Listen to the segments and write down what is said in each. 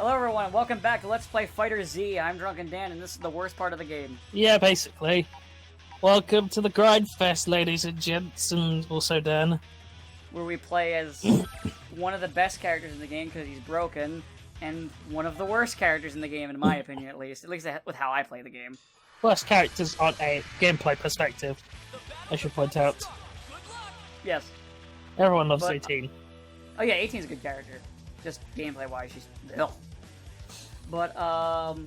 Hello everyone, welcome back to Let's Play FighterZ. I'm Drunken Dan, and this is the worst part of the game. Yeah, basically. Welcome to the Grind Fest, ladies and gents, and also Dan. Where we play as one of the best characters in the game because he's broken, and one of the worst characters in the game, in my opinion at least with how I play the game. Worst characters on a gameplay perspective, I should point out. Yes. Everyone loves 18. Oh yeah, 18's a good character. Just gameplay-wise, she's... Ugh. But,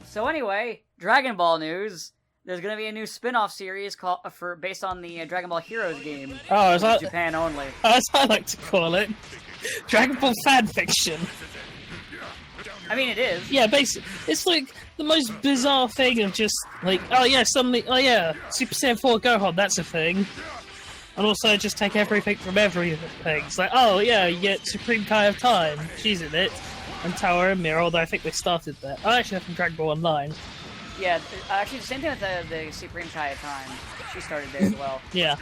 so anyway, Dragon Ball news. There's gonna be a new spin-off series based on the Dragon Ball Heroes game. Oh, is that... Japan only. As I like to call it. Dragon Ball fanfiction. I mean, it is. Yeah, basically, it's like the most bizarre thing of just, like, oh yeah, suddenly, oh yeah, Super Saiyan 4 Gohan, that's a thing. And also just take everything from everything. It's like, oh yeah, you get Supreme Kai of Time, she's in it. And Tower and Mirror, although I think they started there. Oh, actually, they're from Dragon Ball Online. Yeah, actually, the same thing with the Supreme Kai of Time. She started there as well. Yeah.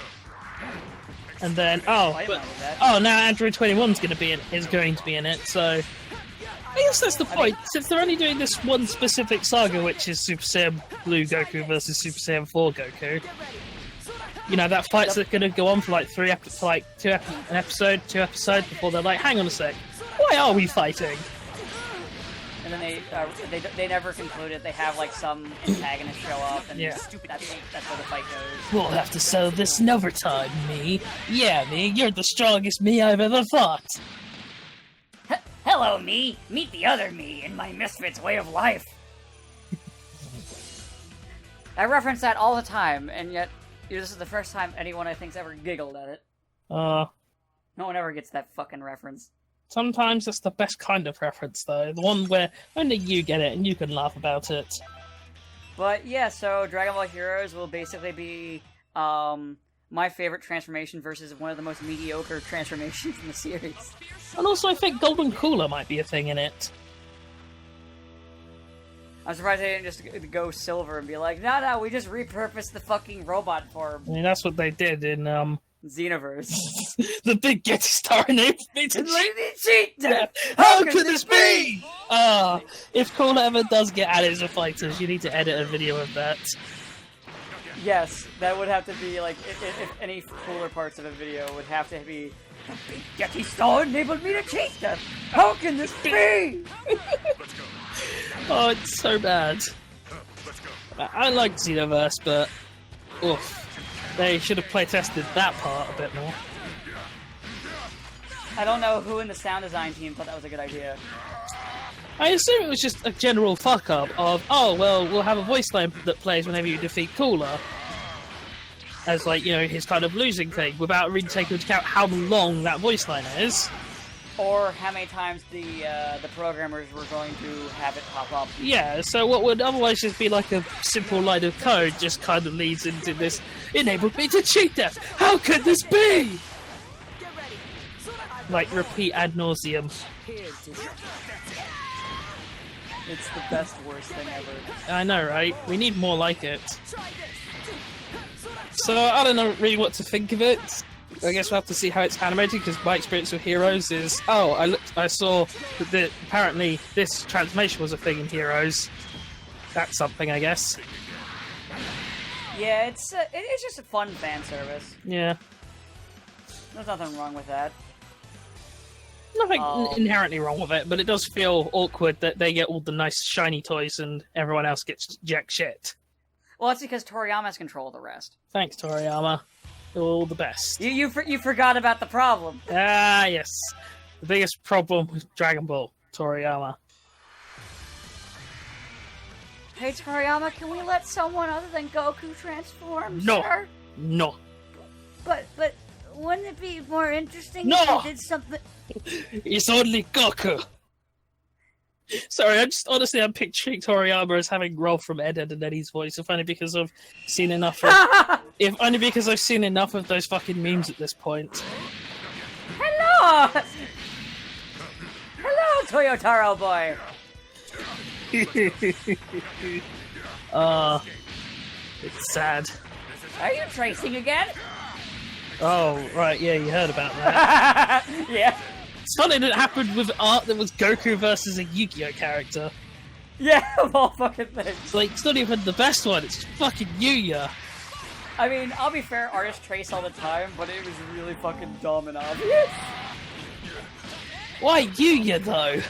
And then, oh, I didn't know that. oh, now Android 21's is going to be in it, so... I guess that's the point. Since they're only doing this one specific saga, which is Super Saiyan Blue Goku versus Super Saiyan 4 Goku, you know, that fight's going to go on for like two episodes before they're like, hang on a sec, why are we fighting? And then they never concluded. They have like some antagonist show up, and yeah. that's where the fight goes. We'll have to settle this another time, me. Yeah, me, you're the strongest me I've ever fought. Hello, me. Meet the other me in my Misfits way of life. I reference that all the time, and yet this is the first time anyone I think's ever giggled at it. No one ever gets that fucking reference. Sometimes it's the best kind of reference, though. The one where only you get it and you can laugh about it. But yeah, so Dragon Ball Heroes will basically be my favorite transformation versus one of the most mediocre transformations in the series. And also, I think Golden Cooler might be a thing in it. I'm surprised they didn't just go silver and be like, no, we just repurposed the fucking robot form. I mean, that's what they did in, Xenoverse. The big Getty Star enabled me to cheat! How could this be? If Cooler ever does get added as a fighters, you need to edit a video of that. Yes, that would have to be, like, if any cooler parts of a video would have to be, the big Getty Star enabled me to cheat them! How can this be? Oh, it's so bad. I like Xenoverse, but... oof. They should have playtested that part a bit more. I don't know who in the sound design team thought that was a good idea. I assume it was just a general fuck-up of, oh, well, we'll have a voice line that plays whenever you defeat Cooler. As, like, you know, his kind of losing thing, without really taking into account how long that voice line is. Or how many times the programmers were going to have it pop up. Yeah, so what would otherwise just be like a simple line of code just kind of leads into this, enabled me to cheat them! How could this be? Like, repeat ad nauseum. It's the best, worst thing ever. I know, right? We need more like it. So, I don't know really what to think of it. I guess we'll have to see how it's animated, because my experience with Heroes is... oh, I saw that apparently this transformation was a thing in Heroes. That's something, I guess. Yeah, it's just a fun fan service. Yeah. There's nothing wrong with that. Nothing inherently wrong with it, but it does feel awkward that they get all the nice shiny toys and everyone else gets jack shit. Well, that's because Toriyama's control of the rest. Thanks, Toriyama. You're all the best. You forgot about the problem. Ah, yes. The biggest problem with Dragon Ball, Toriyama. Hey, Toriyama, can we let someone other than Goku transform, No. sir? No. But wouldn't it be more interesting No. if you did something... It's only Goku! Sorry, I'm picturing Toriyama as having Rolf from Ed, Edd n Eddy's voice, if only because I've seen enough of... those fucking memes at this point. Hello! Hello, Toyotaro boy! It's sad. Are you tracing again? Oh, right, yeah, you heard about that. Yeah. It's funny that it happened with art that was Goku versus a Yu-Gi-Oh character. Yeah, of all fucking things. It's like, it's not even the best one, it's fucking Yu-Gi-Oh! I mean, I'll be fair, artists trace all the time, but it was really fucking dumb and obvious. Why Yu-Gi-Oh though?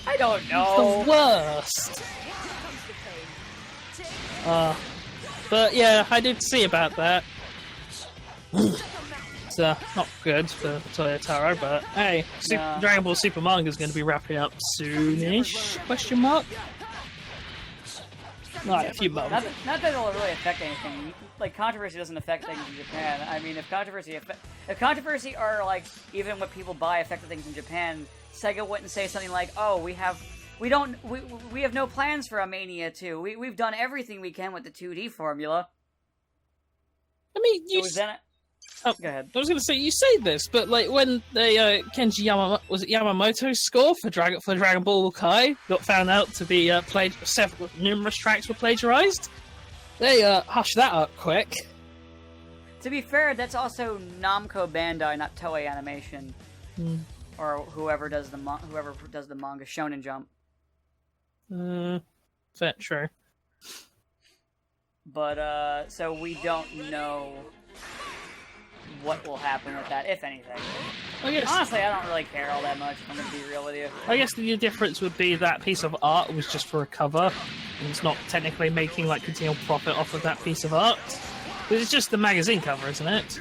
I don't It's know. the worst. But yeah, I did see about that. It's not good for Toyotaro, but hey, Dragon Ball Super manga is going to be wrapping up soonish? Question mark? Not a few months. Not that it'll really affect anything. Like, controversy doesn't affect things in Japan. I mean, if controversy or like even what people buy affected things in Japan, Sega wouldn't say something like, "Oh, we have no plans for a Mania 2. We've done everything we can with the 2D formula." I mean, you. Go ahead. I was going to say, you say this, but like when the Kenji Yamamoto's score for Dragon Ball Kai got found out to be numerous tracks were plagiarized, they hushed that up quick. To be fair, that's also Namco Bandai, not Toei Animation, or whoever does the manga Shonen Jump. Fair, true. But so we don't know what will happen with that, if anything. Honestly, I don't really care all that much, if I'm going to be real with you. I guess the difference would be that piece of art was just for a cover, and it's not technically making like continual profit off of that piece of art. But it's just the magazine cover, isn't it?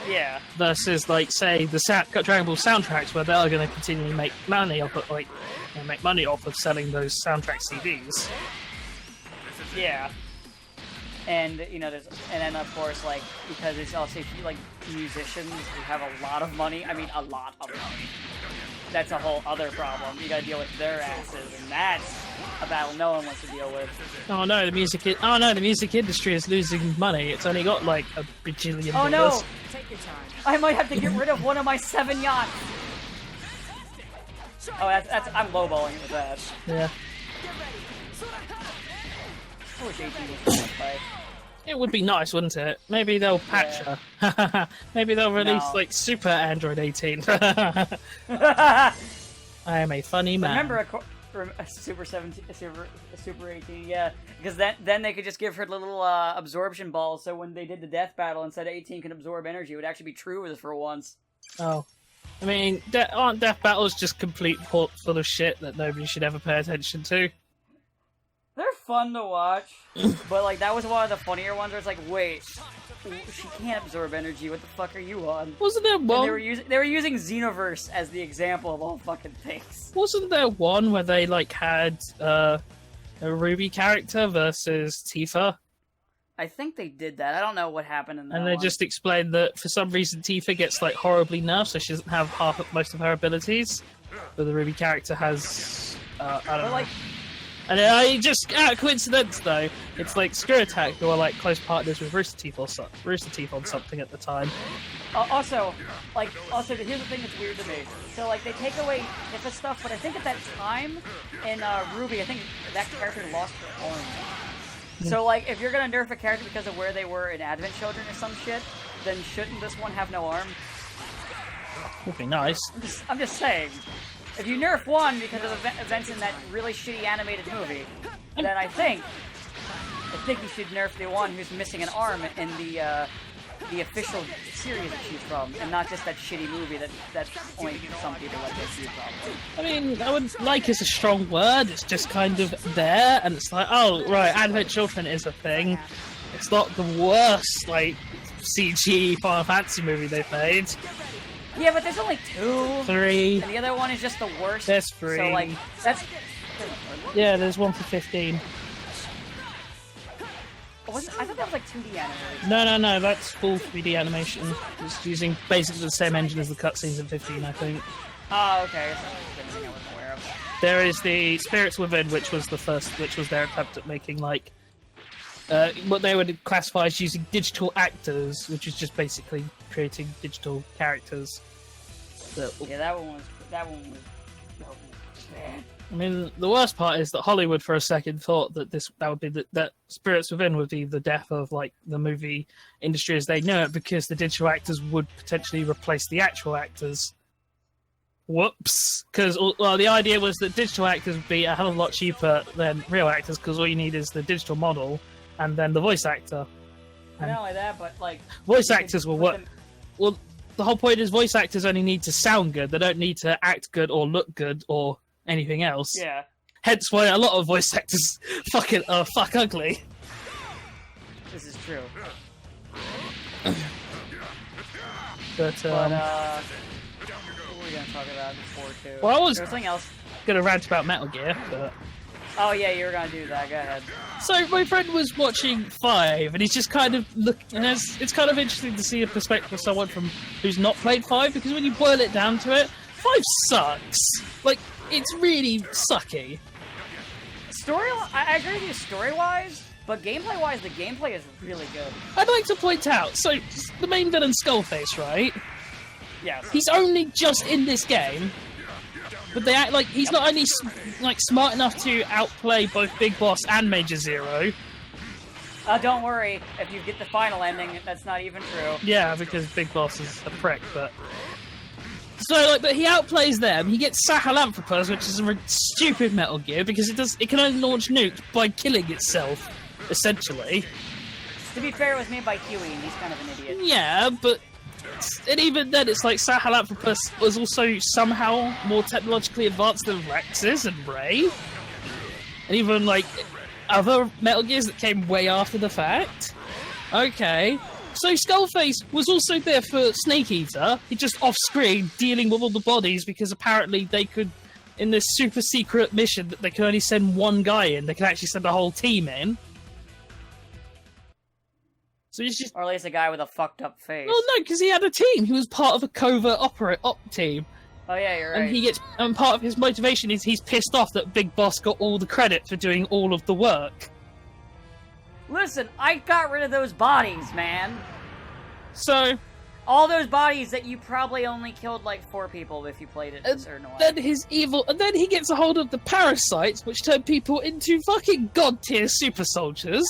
Yeah. Versus, like, say, the Dragon Ball soundtracks, where they are going to continually make money off of selling those soundtrack CDs. Yeah. And, you know, and then, of course, like, because it's also, like, musicians who have a lot of money. I mean, a lot of money. That's a whole other problem. You gotta deal with their asses, and that's a battle no one wants to deal with. Oh no, the music industry is losing money. It's only got, like, a bajillion dollars. Oh no! Take your time. I might have to get rid of one of my 7 yachts! Oh, I'm lowballing it with that. Yeah. I wish 18 was going to play. It would be nice, wouldn't it? Maybe they'll patch her. Maybe they'll release, like, Super Android 18. I am a funny man. Remember a Super 17, Super 18, yeah. Because then they could just give her the little absorption ball, so when they did the death battle and said 18 can absorb energy, it would actually be true for once. Oh. I mean, aren't death battles just complete full of shit that nobody should ever pay attention to? They're fun to watch, but like that was one of the funnier ones where it's like, wait, she can't absorb energy. What the fuck are you on? Wasn't there one? They were using Xenoverse as the example of all fucking things. Wasn't there one where they like had a Ruby character versus Tifa? I think they did that. I don't know what happened in that. And they just explained that for some reason Tifa gets like horribly nerfed, so she doesn't have most of her abilities, but the Ruby character has I don't know. Like, and I just, coincidence though, it's like Screw Attack, who are like close partners with Rooster Teeth on something at the time. Also, here's the thing that's weird to me. So, like, they take away Tifa stuff, but I think at that time, in Ruby, I think that character lost her arm. So, like, if you're gonna nerf a character because of where they were in Advent Children or some shit, then shouldn't this one have no arm? Would be nice. I'm just saying. If you nerf one because of events in that really shitty animated movie, then I think you should nerf the one who's missing an arm in the official series that she's from, and not just that shitty movie that only some people like to see from. I mean, I wouldn't like it's a strong word, it's just kind of there, and it's like, oh, right, Advent Children is a thing. It's not the worst, like, CG Final Fantasy movie they've made. Yeah, but there's only 2. 3. And the other one is just the worst. There's 3. So, like, that's... Yeah, there's one for 15. I thought that was, like, 2D animation. No, that's full 3D animation. It's using basically the same engine as the cutscenes in 15, I think. Oh, okay. That's something I wasn't aware of. There is the Spirits Within, which was their attempt at making, like, what they would classify as using digital actors, which is just basically creating digital characters. Yeah, that one was bad. I mean, the worst part is that Hollywood, for a second, thought that that Spirits Within would be the death of like the movie industry as they know it, because the digital actors would potentially replace the actual actors. whoops. Because, well, the idea was that digital actors would be a hell of a lot cheaper than real actors, because all you need is the digital model and then the voice actor. Not only that, but like Voice actors will work. Well, the whole point is voice actors only need to sound good. They don't need to act good or look good or anything else. Yeah. Hence why a lot of voice actors fuck ugly. This is true. But what were we gonna talk about before too? Well, I was there was something else. Gonna rant about Metal Gear, but oh yeah, you were gonna do that. Go ahead. So my friend was watching 5, and he's just kind of looking. It's kind of interesting to see a perspective of someone who's not played 5, because when you boil it down to it, 5 sucks. Like, it's really sucky. I agree with you story-wise, but gameplay-wise, the gameplay is really good. I'd like to point out, so the main villain, Skullface, right? Yes. He's only just in this game, but they act like he's not only smart enough to outplay both Big Boss and Major Zero. Don't worry, if you get the final ending, that's not even true. Yeah, because Big Boss is a prick, but... So, but he outplays them. He gets Sahelanthropus, which is a stupid Metal Gear, because it can only launch nukes by killing itself, essentially. To be fair, it was made by Huey, and he's kind of an idiot. Yeah, but... And even then, it's like Sahelanthropus was also somehow more technologically advanced than Rex is and Ray. And even, like, other Metal Gears that came way after the fact. Okay. So Skullface was also there for Snake Eater. He just off-screen dealing with all the bodies because apparently they could, in this super secret mission, that they could only send one guy in. They could actually send a whole team in. So he's just... Or at least a guy with a fucked up face. Well, no, because he had a team. He was part of a covert op team. Oh yeah, you're right. And part of his motivation is he's pissed off that Big Boss got all the credit for doing all of the work. Listen, I got rid of those bodies, man. So... all those bodies that you probably only killed like 4 people if you played it a certain way. Then his evil... And then he gets a hold of the parasites, which turn people into fucking god-tier super soldiers.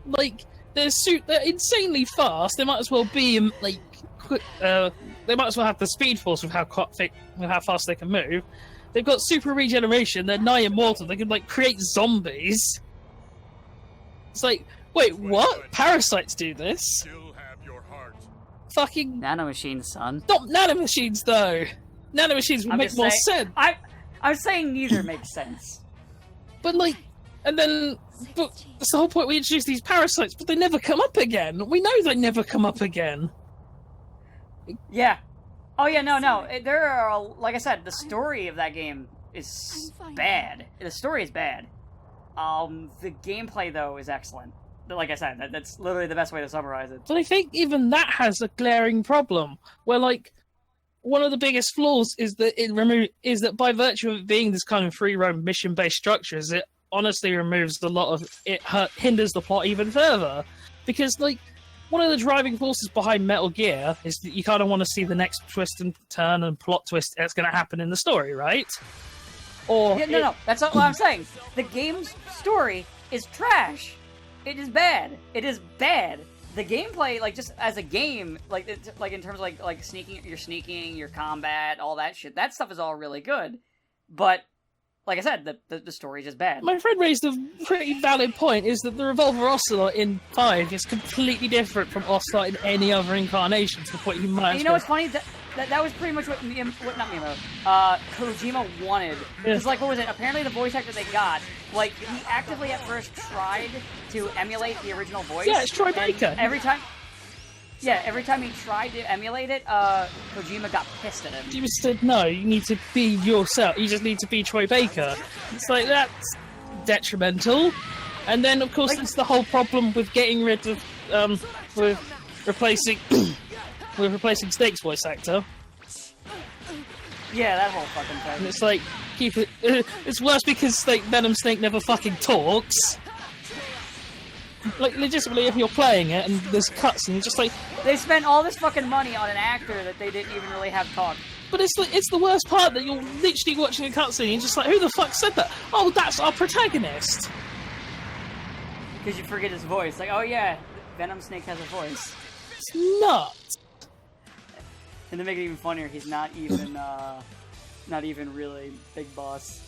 Like... They're insanely fast. They might as well be like quick. They might as well have the speed force with how fast they can move. They've got super regeneration. They're nigh immortal. They can like create zombies. It's like, wait, what? Parasites do this? Still have your heart. Fucking nanomachines, son. Not nanomachines though. Nanomachines would make more sense. I'm saying neither makes sense. But like, and then. But that's the whole point. We introduce these parasites, but they never come up again. We know they never come up again. Yeah. Oh yeah, no. There are, like I said, the story of that game is bad. The story is bad. The gameplay though is excellent. Like I said, that's literally the best way to summarize it. But I think even that has a glaring problem, where like one of the biggest flaws is that by virtue of it being this kind of free roam mission based structure, is it honestly removes a lot of hinders the plot even further, because like one of the driving forces behind Metal Gear is that you kind of want to see the next twist and turn and plot twist that's going to happen in the story, right? Or yeah, no, that's not what I'm saying. The game's story is trash. It is bad. It is bad. The gameplay, like just as a game, like in terms of like sneaking, your combat, all that shit, that stuff is all really good, but. Like I said, the story is just bad. My friend raised a pretty valid point, is that the Revolver Ocelot in 5 is completely different from Ocelot in any other incarnation, to the point you might... You know what's funny? That was pretty much what Kojima wanted. Because, like, what was it? Apparently the voice actor they got, like, he actively at first tried to emulate the original voice. Yeah, it's Troy Baker. Every time he tried to emulate it, Kojima got pissed at him. Kojima said, no, you need to be yourself. You just need to be Troy Baker. It's like, that's detrimental. And then, of course, there's the whole problem with getting rid of, with replacing Snake's voice actor. Yeah, that whole fucking thing. And it's like, it's worse because, like, Venom Snake never fucking talks. Like, legitimately, if you're playing it and there's cuts and you're just like... They spent all this fucking money on an actor that they didn't even really have talk. But it's the worst part that you're literally watching a cutscene and you're just like, who the fuck said that? Oh, that's our protagonist! Because you forget his voice. Like, oh yeah, Venom Snake has a voice. It's nuts. And to make it even funnier, he's not even really Big Boss.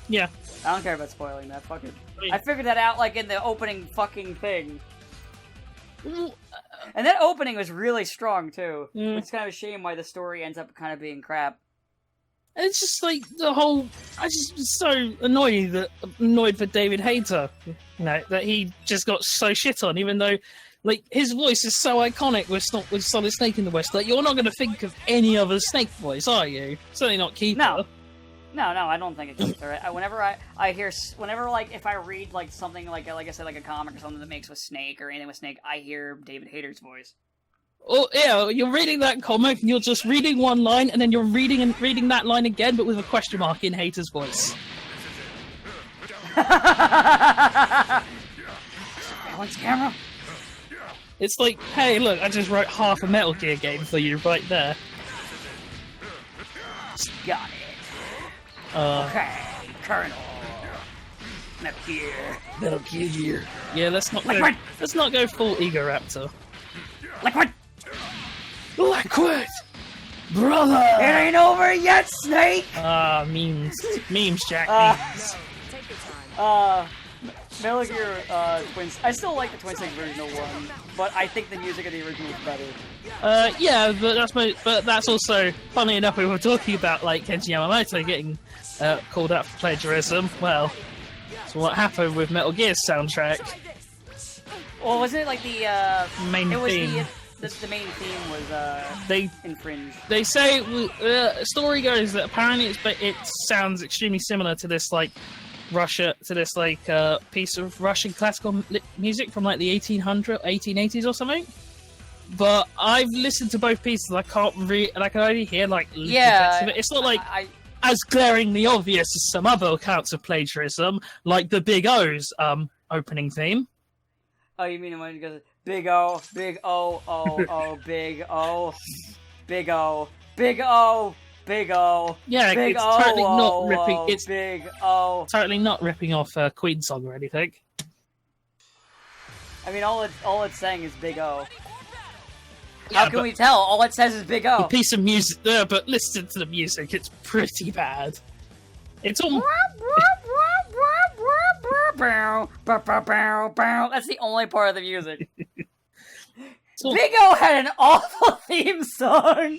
Yeah. I don't care about spoiling that. Fuck it. I figured that out like in the opening fucking thing. And that opening was really strong too. It's kind of a shame why the story ends up kind of being crap. It's just like the whole. I just was so annoyed for David Hayter, that he just got so shit on, even though, like, his voice is so iconic with Solid Snake in the West. Like, you're not going to think of any other Snake voice, are you? Certainly not Keith. No, I don't think it's Keith. Whenever I hear, like, if I read like something like I said, like a comic or something that makes with Snake or anything with Snake, I hear David Hayter's voice. Oh yeah, you're reading that comic and you're just reading one line, and then you're reading that line again, but with a question mark in Hayter's voice. Balance camera. It's like, hey, look, I just wrote half a Metal Gear game for you right there. Got it. Okay, Colonel. Metal Gear. Yeah, let's not go full Ego Raptor. Liquid! Brother! It ain't over yet, Snake! Memes, Jack, memes. Metal Gear, Twins. I still like the Twin Snake version of 1, but I think the music of the original is better. Yeah, but that's also, funny enough, we were talking about, like, Kenji Yamamoto getting called out for plagiarism. Well, that's what happened with Metal Gear's soundtrack. Well, wasn't it like the, main theme? The main theme was, infringed. They say, story goes that apparently it sounds extremely similar to this, like, piece of Russian classical music from, like, the 1880s or something. But I've listened to both pieces and I can't and I can only hear, like, little bits of it. It's not, like, as glaringly obvious as some other accounts of plagiarism, like the Big O's, opening theme. Oh, you mean when it goes, Big O, Big O, O, O, Big O, Big O, Big O, Big O. Yeah, Big it's O, totally not O, ripping. O, It's Big O. Totally not ripping off a Queen song or anything. I mean, all it's saying is Big O. Yeah, How can we tell? All it says is Big O. The piece of music there, but listen to the music. It's pretty bad. It's all. That's the only part of the music. Big O had an awful theme song,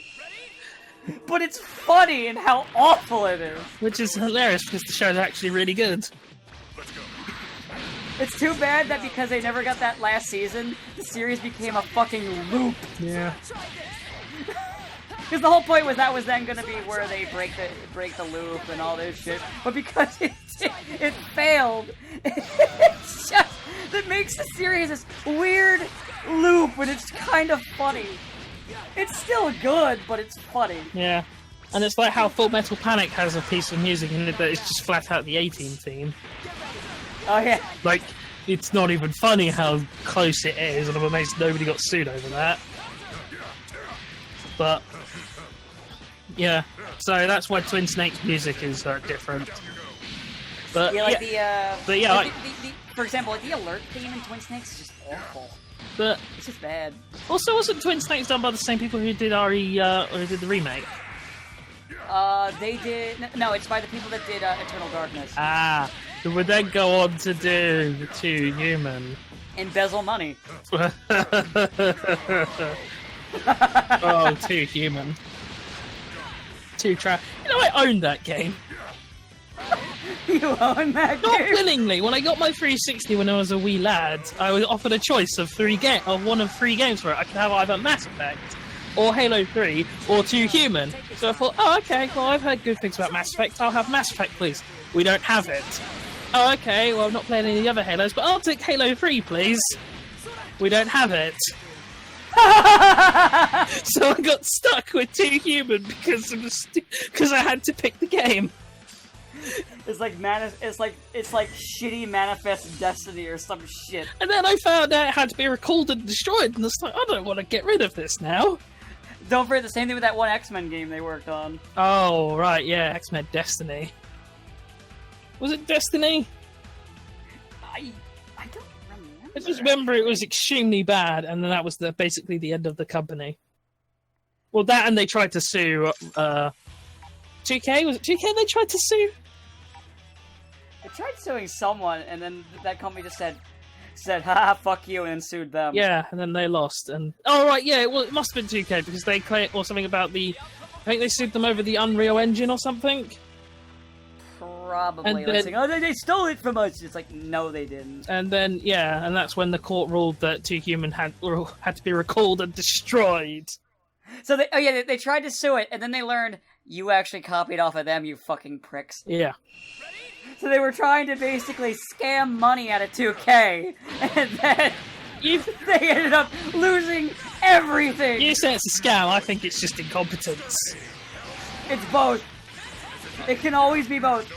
but it's funny in how awful it is. Which is hilarious because the show's actually really good. It's too bad that because they never got that last season, the series became a fucking loop. Yeah. Because the whole point was that was then going to be where they break the loop and all this shit. But because it failed, it's just that makes the series this weird loop, and it's kind of funny. It's still good, but it's funny. Yeah. And it's like how Full Metal Panic has a piece of music in it that is just flat out the A-Team theme. Oh yeah. Like, it's not even funny how close it is, and I'm amazed nobody got sued over that. But yeah, so that's why Twin Snake's music is different. But yeah, for example, like the alert theme in Twin Snakes is just awful. But it's just bad. Also, wasn't Twin Snakes done by the same people who did or who did the remake? They did. No, it's by the people that did Eternal Darkness. Ah, who would then go on to do the Two Human. Embezzle money. Oh, Two Human. You know, I owned that game. You own that Not game? willingly. When I got my 360 when I was a wee lad, I was offered a choice of one of three games for it. I could have either Mass Effect, or Halo 3, or Two Human. So I thought, oh, okay, well, I've heard good things about Mass Effect. I'll have Mass Effect, please. We don't have it. Oh, okay, well, I'm not playing any of the other Halos, but I'll take Halo 3, please. We don't have it. So I got stuck with Two Human because I had to pick the game. It's like shitty Manifest Destiny or some shit. And then I found out it had to be recalled and destroyed, and it's like, I don't want to get rid of this now. Don't forget the same thing with that one X-Men game they worked on. Oh, right, yeah, X-Men Destiny. Was it Destiny? I don't remember. I just remember it was extremely bad, and then that was basically the end of the company. Well, that and they tried to sue 2K. Was it 2K they tried to sue? They tried suing someone, and then that company just said, haha, fuck you, and sued them. Yeah, and then they lost. And oh right, yeah, well it must have been 2K because they claimed or something about the. I think they sued them over the Unreal Engine or something. Probably. And then, saying, oh, they stole it from us. It's like, no, they didn't. And then, yeah, and that's when the court ruled that 2Human had to be recalled and destroyed. So they tried to sue it, and then they learned you actually copied off of them, you fucking pricks. Yeah. So they were trying to basically scam money out of 2K, and then they ended up losing everything. You say it's a scam, I think it's just incompetence. It's both. It can always be both.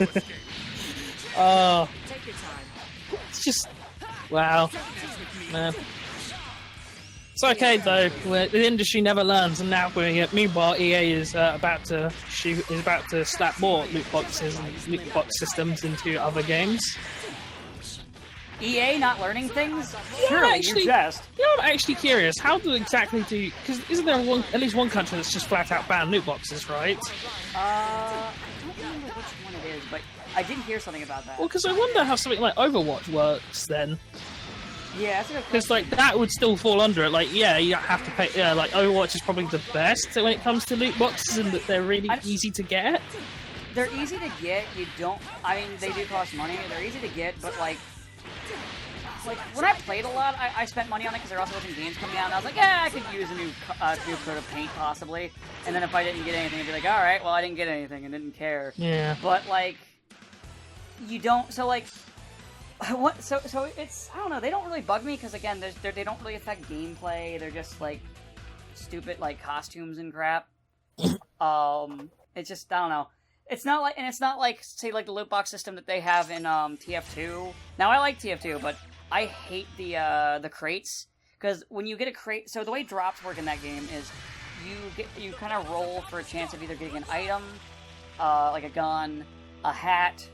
It's just... Wow. Man. It's okay though. The industry never learns, and now meanwhile EA is about to slap more loot boxes and loot box systems into other games. EA not learning things? Yeah, Surely actually, you jest. You know, I'm actually curious. How do exactly do? Because isn't there at least one country that's just flat out banned loot boxes, right? I don't remember which one it is, but I did hear something about that. Well, because I wonder how something like Overwatch works then. Yeah, that's a good question. Because like that would still fall under it. Like, yeah, you have to pay. Yeah, like Overwatch is probably the best when it comes to loot boxes, and that they're really easy to get. They're easy to get. You don't. I mean, they do cost money. They're easy to get, but like when I played a lot, I spent money on it because there were also some games coming out, and I was like, yeah, I could use a new coat of paint possibly. And then if I didn't get anything, I'd be like, all right, well, I didn't get anything and didn't care. Yeah. But like, you don't. So like. What? So it's, I don't know, they don't really bug me because again they don't really affect gameplay. They're just like stupid like costumes and crap. It's just, I don't know. It's not like say like the loot box system that they have in TF2. Now I like TF2, but I hate the crates because when you get a crate, so the way drops work in that game is you kind of roll for a chance of either getting an item, like a gun, a hat,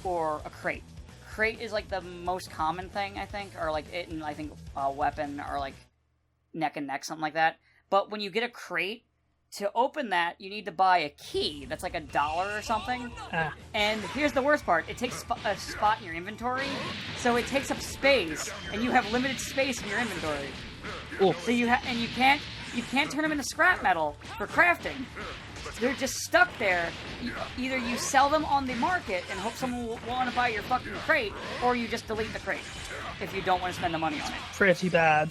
or a crate. Crate is like the most common thing, I think, or like it and I think a weapon or like neck and neck, something like that. But when you get a crate, to open that, you need to buy a key that's like $1 or something. And here's the worst part: it takes a spot in your inventory, so it takes up space, and you have limited space in your inventory. Ooh. So you can't turn them into scrap metal for crafting. They're just stuck there. Either you sell them on the market and hope someone will want to buy your fucking crate, or you just delete the crate if you don't want to spend the money on it. Pretty bad.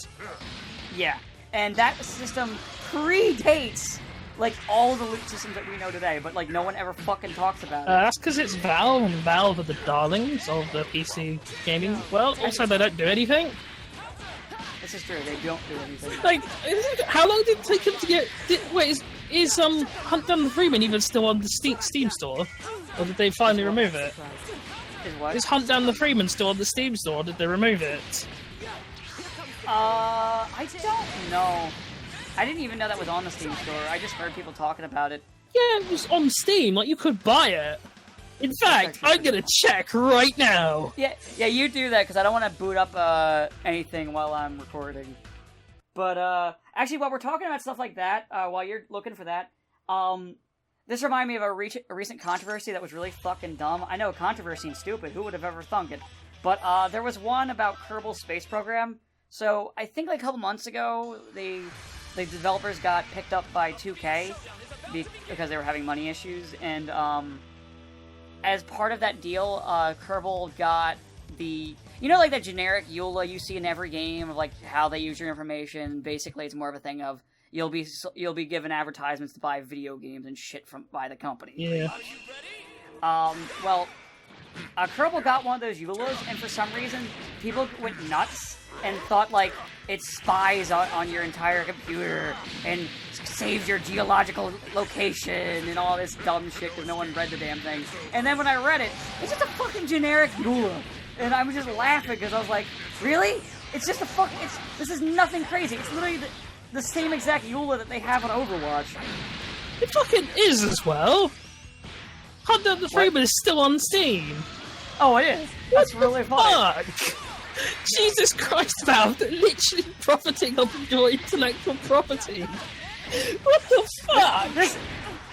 Yeah, and that system predates like all the loot systems that we know today, but like no one ever fucking talks about it. That's because it's Valve, and Valve are the darlings of the PC gaming world. Also, they don't do anything. This is true. They don't do anything. Like, how long did it take them to get? Is Hunt Down the Freeman even still on the Steam store, or did they finally remove it? Is what? Is Hunt Down the Freeman still on the Steam store, or did they remove it? I don't know. I didn't even know that was on the Steam store. I just heard people talking about it. Yeah, it was on Steam. Like, you could buy it. In fact, I'm gonna check right now. Yeah, you do that because I don't want to boot up anything while I'm recording. But actually, while we're talking about stuff like that, while you're looking for that, this reminded me of a recent controversy that was really fucking dumb. I know controversy and stupid. Who would have ever thunk it? But there was one about Kerbal Space Program. So I think like a couple months ago, the developers got picked up by 2K because they were having money issues, and as part of that deal, Kerbal got the, you know, like that generic EULA you see in every game of like how they use your information. Basically, it's more of a thing of you'll be given advertisements to buy video games and shit by the company. Yeah. Well, Kerbal got one of those EULAs, and for some reason, people went nuts and thought like it spies on your entire computer and saves your geological location and all this dumb shit because no one read the damn thing. And then when I read it, it's just a fucking generic EULA. And I was just laughing because I was like, really? It's just this is nothing crazy. It's literally the same exact EULA that they have on Overwatch. It fucking is as well. Hunt Down the Freeman is still on Steam. Oh, it is. That's really funny. Jesus Christ, Valve, they're literally profiting off of your intellectual property. What the fuck?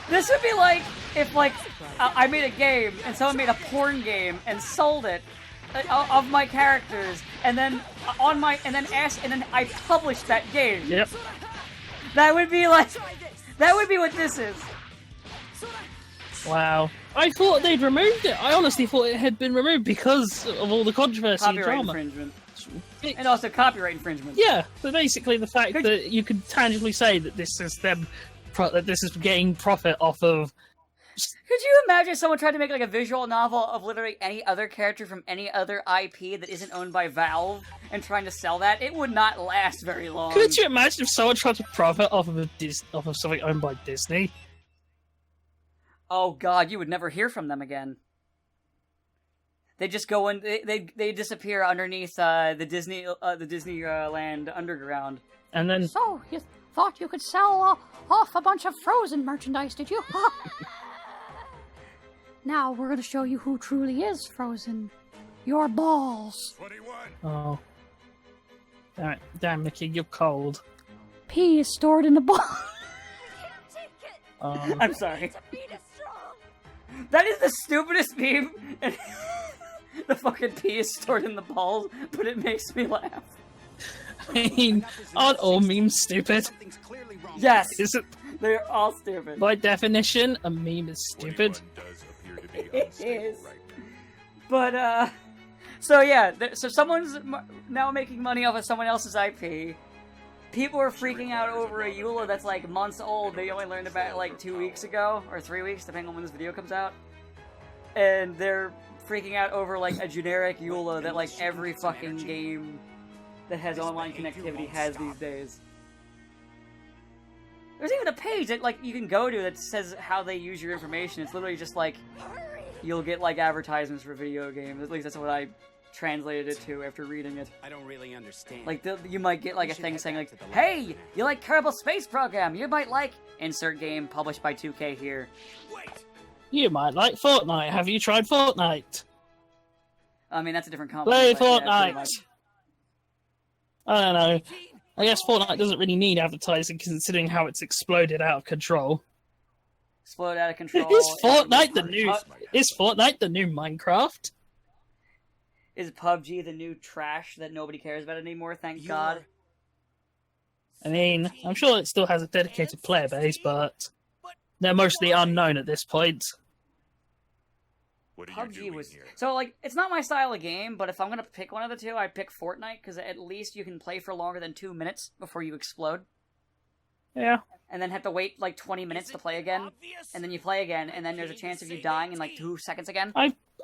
This would be like if like I made a game and someone made a porn game and sold it of my characters, and then I published that game. Yep. That would be like that would be what this is. Wow. I thought they'd removed it. I honestly thought it had been removed because of all the controversy and Copyright drama. infringement. And also copyright infringement. Yeah, but basically the fact that you could tangibly say that this is them, that this is getting profit off of. Could you imagine someone tried to make like a visual novel of literally any other character from any other IP that isn't owned by Valve and trying to sell that? It would not last very long. Could you imagine if someone tried to profit off of something owned by Disney? Oh god, you would never hear from them again. They just go in. They disappear underneath the Disneyland underground. And then So, you thought you could sell off a bunch of Frozen merchandise, did you? Now we're gonna show you who truly is Frozen. Your balls. oh, damn Mickey, you're cold. Pee is stored in the ball. I'm sorry. That is the stupidest meme. The fucking pee is stored in the balls, but it makes me laugh. I mean, aren't all memes stupid? Yes, Is it they're all stupid. by definition a meme is stupid? It is. But, so yeah, so someone's now making money off of someone else's IP. People are freaking out over a EULA that's like months old. They only learned about it like 2 weeks ago, or 3 weeks, depending on when this video comes out. And they're freaking out over like a generic EULA that like every fucking game that has online connectivity has these days. There's even a page that like you can go to that says how they use your information. It's literally just like you'll get like advertisements for video games. At least that's what I translated it to after reading it. I don't really understand. Like you might get like a thing saying like, "Hey, you like Kerbal Space Program? You might like insert game published by 2K here." You might like Fortnite. Have you tried Fortnite? I mean, that's a different company. Play but yeah, pretty Fortnite. much. I don't know. I guess Fortnite doesn't really need advertising considering how it's exploded out of control. Explode out of control. Is Fortnite the new Minecraft? Is PUBG the new trash that nobody cares about anymore? Thank God. I mean, I'm sure it still has a dedicated player base, but they're mostly unknown at this point. PUBG was so like it's not my style of game, but if I'm gonna pick one of the two, I'd pick Fortnite because at least you can play for longer than 2 minutes before you explode, Yeah. and then have to wait like 20 minutes to play again, and then you play again, and then there's a chance of you dying in like 2 seconds again.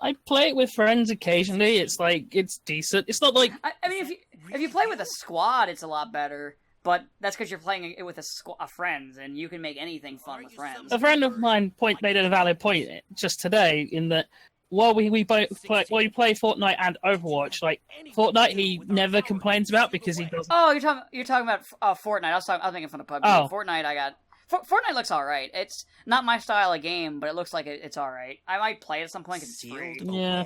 I play it with friends occasionally. It's like it's decent. It's not like I mean, if you play with a squad, it's a lot better. But that's because you're playing it with a friends, and you can make anything fun with friends. a friend of mine made a valid point just today in that while we play Fortnite and Overwatch, like Fortnite he never complains about because he doesn't. Oh, you're talking about Fortnite. I was making fun of PUBG. Oh. Fortnite, Fortnite looks all right. It's not my style of game, but it looks like it's all right. I might play it at some point because it's free. Yeah.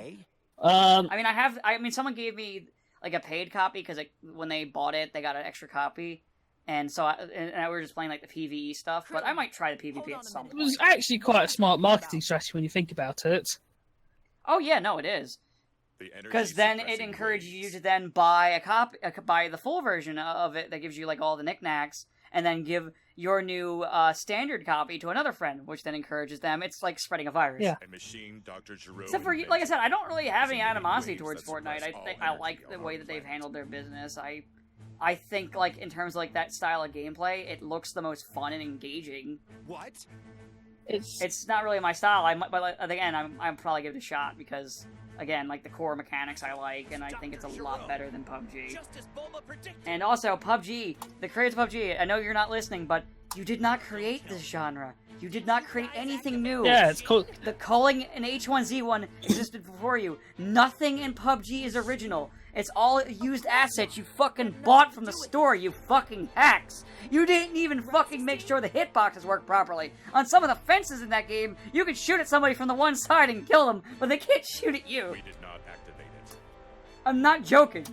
I mean, someone gave me like a paid copy because when they bought it, they got an extra copy. And so I were just playing like the PvE stuff, but I might try the PvP at some It point. was actually quite a smart marketing strategy when you think about it. Oh yeah, no, it is. Because then it encourages you to then buy buy the full version of it that gives you like all the knickknacks, and then give your new standard copy to another friend, which then encourages them. It's like spreading a virus. Yeah. Except for, like I said, I don't really have any animosity towards Fortnite. I like the way that they've handled their business. I think, like, in terms of, like, that style of gameplay, it looks the most fun and engaging. What? It's not really my style, but like, again, I'm probably give it a shot because, again, like, the core mechanics I like, and I think it's a lot better than PUBG. And also, PUBG, the creators of PUBG, I know you're not listening, but you did not create this genre. You did not create anything new. Yeah, it's cool. The calling an H1Z1 existed before you. Nothing in PUBG is original. It's all used assets you fucking bought from the store, you fucking hacks. You didn't even fucking make sure the hitboxes work properly. On some of the fences in that game, you can shoot at somebody from the one side and kill them, but they can't shoot at you. We did not activate it. I'm not joking.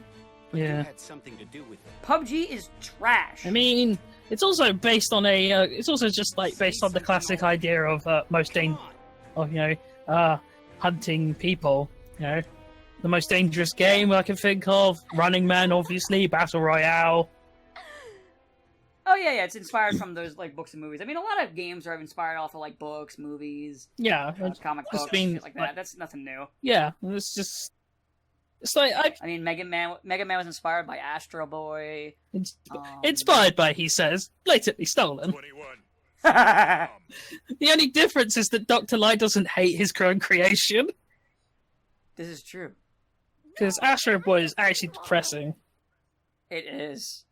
Yeah. Had something to do with it. PUBG is trash. I mean, It's also based on a. It's also just like based on the classic idea of hunting people. You know, the most dangerous game I can think of. Running Man, obviously, Battle Royale. Oh yeah, it's inspired from those like books and movies. I mean, a lot of games are inspired off of like books, movies, Yeah, comic just books, been, shit like that. That's nothing new. yeah. It's just. It's like I mean, Mega Man was inspired by Astro Boy. inspired by, he says, blatantly stolen. 21. The only difference is that Dr. Light doesn't hate his own creation. This is true. Because Astro Boy is actually depressing. It is.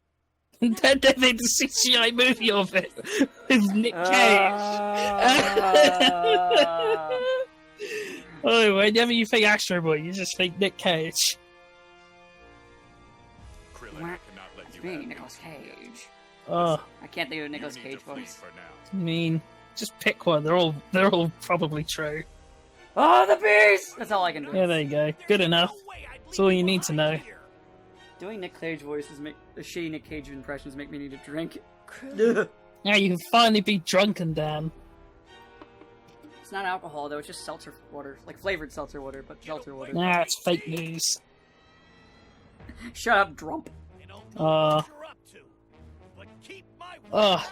And then they made the CGI movie of it with Nick Cage. Oh, whenever you think Astro Boy, you just think Nick Cage. Krillin, I cannot let It's you me, have Nicolas Cage. Oh, I can't think of a You Nicolas need Cage to flee voice. for now. I mean, just pick one. They're all probably true. Oh, the beast! That's all I can do. Yeah, there you go. Good enough. That's all you need to know. Doing Nick Cage voices shitty Nick Cage impressions make me need a drink. Ugh. Now you can finally be drunken, Dan. It's not alcohol though, it's just seltzer water. Like flavored seltzer water, but seltzer water. Nah, it's fake news. Shut up, Drump.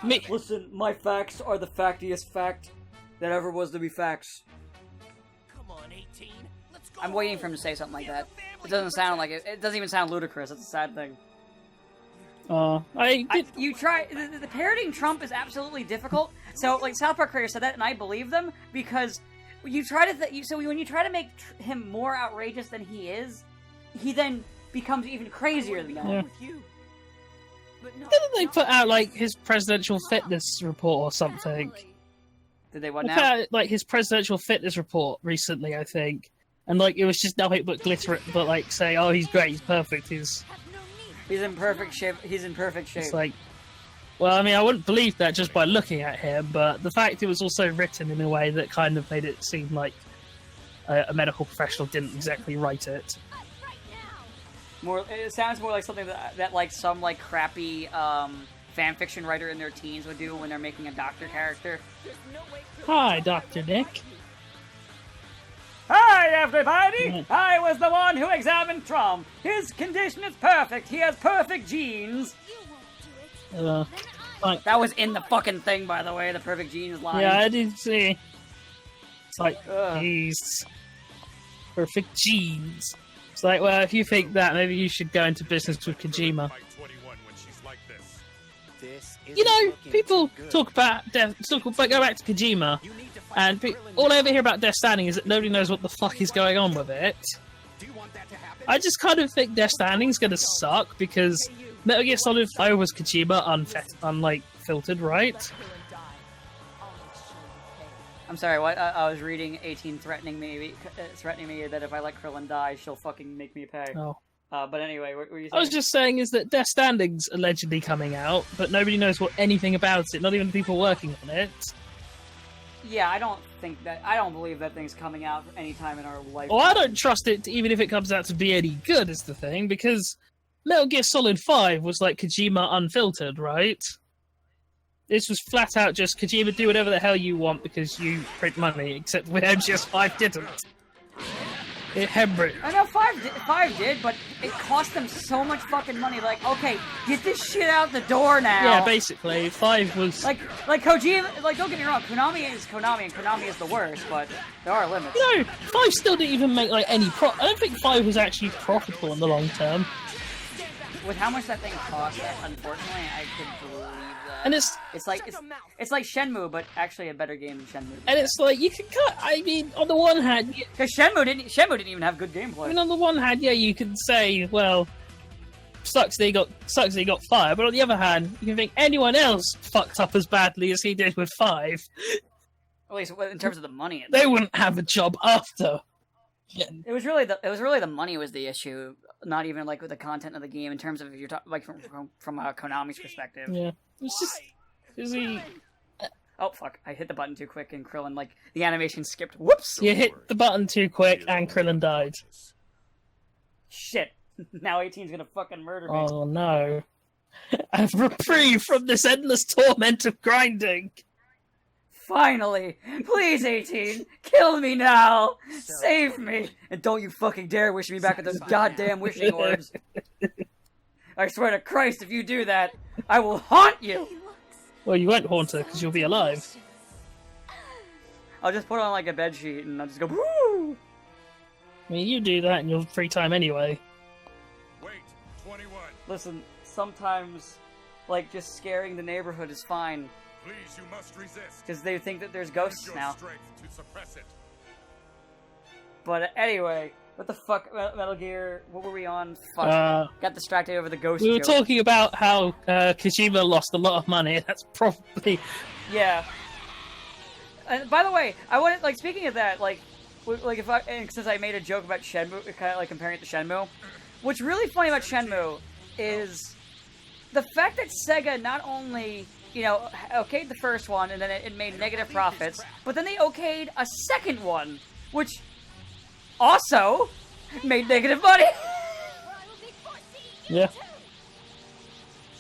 Me. Listen, my facts are the factiest fact that ever was to be facts. Come on, 18. Let's go. I'm waiting for him to say something like that. It doesn't sound like it. It doesn't even sound ludicrous. That's a sad thing. You try. The parroting Trump is absolutely difficult. So, like, South Park creator said that, and I believe them because you try to. So when you try to make him more outrageous than he is, he then becomes even crazier than that. Yeah. With you. But no, Didn't they put out like his presidential fitness report or something? Did they what They put now? out like his presidential fitness report recently, I think, and like it was just nothing but glitter, but like say, oh, he's great, he's perfect, he's He's in perfect shape. He's in perfect shape. it's like. Well, I mean, I wouldn't believe that just by looking at him, but the fact it was also written in a way that kind of made it seem like a medical professional didn't exactly write it. It sounds more like something that like some like crappy fan fiction writer in their teens would do when they're making a doctor character. Hi, Dr. Nick. Hi, everybody! I was the one who examined Trump. His condition is perfect. He has perfect genes. That was in the fucking thing, by the way. The perfect genes line. Yeah, I did see. It's like, Ugh. he's perfect genes. It's like, well, if you think that, maybe you should go into business with Kojima. Fight 21 when she's like this. this is You know, people talk about go back to Kojima, and all I ever hear about Death Stranding is that nobody knows what the fuck is going on with it. Do you want that to happen? I just kind of think Death Stranding's gonna suck because Metal Gear Solid 5 was Kojima filtered, right? I'm sorry, what? I was reading 18 threatening me that if I let Krillin die, she'll fucking make me pay. Oh. But anyway, what were you saying? I was just saying is that Death Stranding's allegedly coming out, but nobody knows anything about it, not even the people working on it. Yeah, I don't believe that thing's coming out anytime in our life. Well, I don't trust it, even if it comes out to be any good, is the thing, because Metal Gear Solid 5 was like Kojima unfiltered, right? This was flat out just Kojima, do whatever the hell you want because you print money, except with MGS5 didn't. It hemorrhaged. I know 5 did, but it cost them so much fucking money. Like, okay, get this shit out the door now. Yeah, basically, 5 was... Like Kojima, like, don't get me wrong, Konami is Konami, and Konami is the worst, but there are limits. You know, 5 still didn't even make, like, any I don't think 5 was actually profitable in the long term. With how much that thing cost, unfortunately, I could believe that. And it's like Shenmue, but actually a better game than Shenmue. And it's like, you can cut, I mean, on the one hand... Because Shenmue didn't even have good gameplay. I mean, on the one hand, yeah, you can say, well, sucks that he got fired, but on the other hand, you can think anyone else fucked up as badly as he did with 5. At least in terms of the money. They wouldn't have a job after. Yeah. It was really the money was the issue, not even like with the content of the game in terms of if you're talking like from Konami's perspective. Yeah, it's just he. Oh fuck! I hit the button too quick and Krillin like the animation skipped. Whoops! You hit the button too quick and Krillin died. Shit! Now 18's gonna fucking murder me. Oh no! A reprieve from this endless torment of grinding. Finally! Please, 18! Kill me now! Save me! And don't you fucking dare wish me back with those goddamn wishing orbs! I swear to Christ, if you do that, I will haunt you! Well, you won't haunt her because you'll be alive. I'll just put on like a bedsheet and I'll just go woo! I mean, you do that in your free time anyway. Wait, 21. Listen, sometimes, like, just scaring the neighborhood is fine. Please, you must resist. Because they think that there's Use ghosts your now. strength to suppress it. But anyway, what the fuck, Metal Gear, what were we on? Fuck. Got distracted over the ghost We were joke. talking about how Kojima lost a lot of money. That's probably... Yeah. And by the way, I wanted, like, speaking of that, like if I, and since I made a joke about Shenmue, kind of like comparing it to Shenmue, what's really funny about Shenmue is the fact that Sega not only, you know, okayed the first one and then it made negative profits, but then they okayed a second one, which also made negative money. Yeah.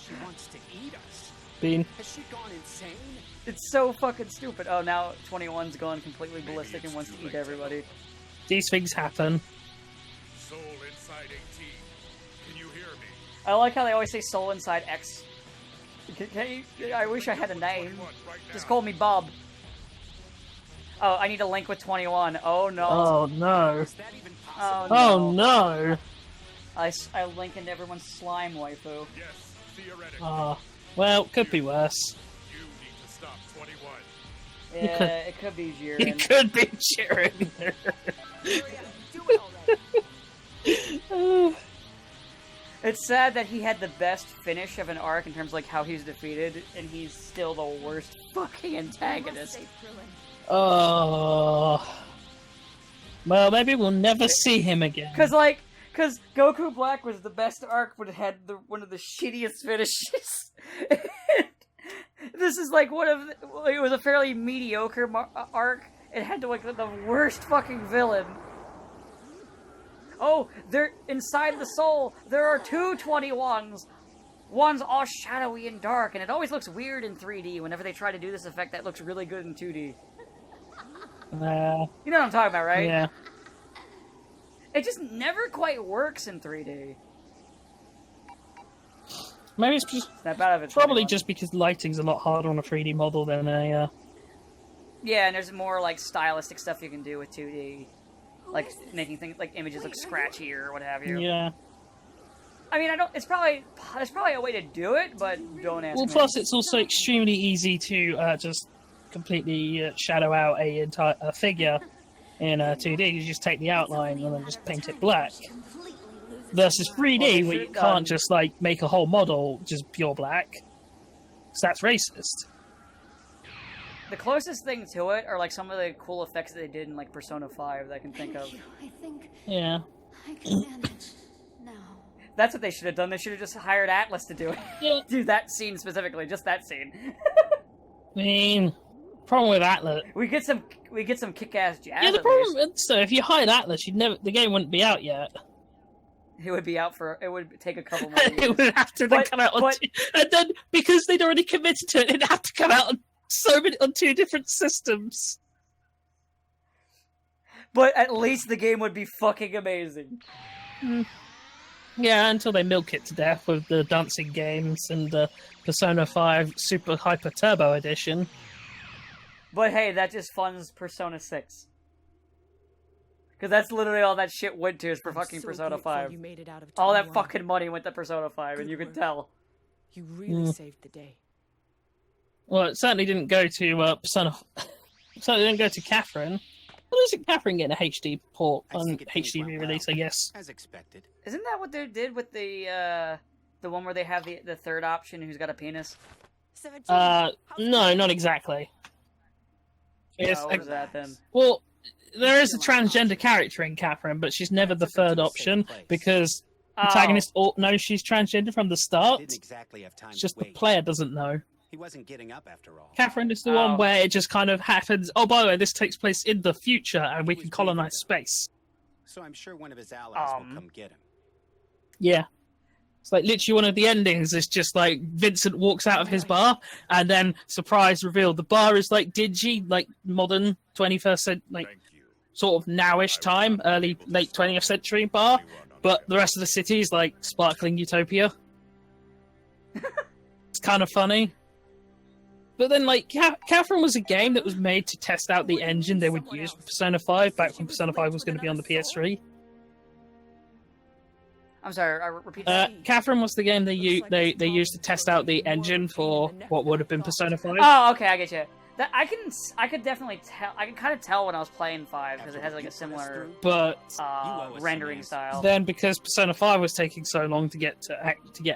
She wants to eat us. Bean. Has she gone insane? It's so fucking stupid. Oh, now 21's gone completely ballistic and wants to eat everybody. These things happen. Soul inside 18. Can you hear me? I like how they always say soul inside X. I wish I had a name. 21 right now. Just call me Bob. Oh, I need a link with 21. Oh no. Oh no. Is that even Oh possible? Oh no. no. I link into everyone's slime waifu. Yes, theoretically. Well, could be worse. You need to stop 21. Yeah, it could be It Jiren. could be cheering. Do it already. It's sad that he had the best finish of an arc in terms of like how he's defeated, and he's still the worst fucking antagonist. Oh. Well, maybe we'll never see him again. Cause Goku Black was the best arc, but it had one of the shittiest finishes. This is like it was a fairly mediocre arc. It had the worst fucking villain. Oh, they're inside the soul. There are two 21s. One's all shadowy and dark, and it always looks weird in 3D whenever they try to do this effect that looks really good in 2D. You know what I'm talking about, right? Yeah. It just never quite works in 3D. Maybe it's just Snap out of it. probably 21. just because lighting's a lot harder on a 3D model than a. Yeah, and there's more like stylistic stuff you can do with 2D, like making things like images look scratchy or what have you. Yeah. I mean, there's probably a way to do it, but don't ask Well, me. plus it's also extremely easy to just completely shadow out a entire figure in 2D. You just take the outline and then just paint it black. Versus 3D, where you can't just like make a whole model just pure black. Because that's racist. The closest thing to it are like some of the cool effects that they did in like Persona 5 that I can think of. I think Yeah. I can manage now. That's what they should have done. They should have just hired Atlas to do it. Yeah. Do that scene specifically, just that scene. I mean, problem with Atlas. we get some kick-ass jazz. Yeah, the at problem. least. So if you hired Atlas, the game wouldn't be out yet. It would be out for. It would take a couple more It years. would have to then come out on and then because they'd already committed to it, it'd have to come out on two different systems. But at least the game would be fucking amazing. Yeah, until they milk it to death with the dancing games and the Persona 5 Super Hyper Turbo Edition. But hey, that just funds Persona 6. Because that's literally all that shit went to is for fucking Persona 5. You made it out of All that 21. fucking money went to Persona 5, and you can tell. You really saved the day. Well, it certainly didn't go to Persona. Certainly didn't go to Catherine. Well, isn't Catherine getting a HD port I on think it HD went re-release? well. I guess. As expected. Isn't that what they did with the one where they have the third option who's got a penis? 17. No, not exactly. Oh, what is that then? Well, there is a transgender character in Catherine, but she's never the third option because the protagonist knows she's transgender from the start. Didn't exactly have time It's just to the wait. player doesn't know. He wasn't getting up after all. Catherine is the Oh. one where it just kind of happens. Oh, by the way, this takes place in the future, and we can colonize space. So I'm sure one of his allies will come get him. Yeah. It's like literally one of the endings is just like Vincent walks out of his bar and then surprise reveal the bar is like dingy, like modern 21st century, like Thank you. sort of nowish time, late 20th century bar, but the rest of the city is like sparkling utopia. It's kind of funny. But then, like, Catherine was a game that was made to test out the engine they would use for Persona 5 back when Persona 5 was going to be on the PS3. I'm sorry, repeat that. Catherine was the game they used to test out the engine for what would have been Persona 5. Oh, okay, I get you. That I could definitely tell. I could kind of tell when I was playing 5 because it has like a similar But rendering style. then, because Persona 5 was taking so long to get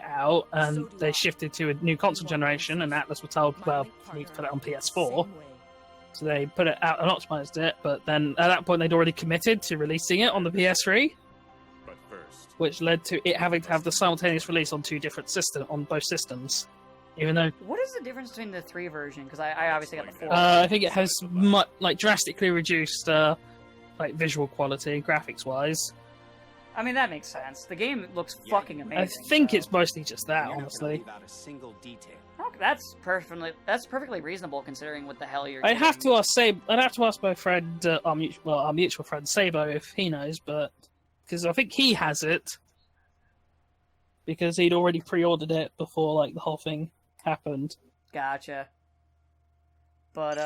out, and they shifted to a new console generation, and Atlas were told, well, we need to put it on PS4. So they put it out and optimized it, but then at that point they'd already committed to releasing it on the PS3, But first, which led to it having to have the simultaneous release on both systems. Even though What is the difference between the 3 version? Because I obviously got the 4. I think it has drastically reduced like visual quality, graphics wise. I mean, that makes sense. The game looks fucking amazing. I think so. it's mostly just that, honestly. Without a single detail. Oh, that's perfectly reasonable considering what the hell you're. I'd have doing. I'd have to ask my friend, our mutual friend Sabo, if he knows, but because I think he has it because he'd already pre-ordered it before like the whole thing happened. Gotcha. But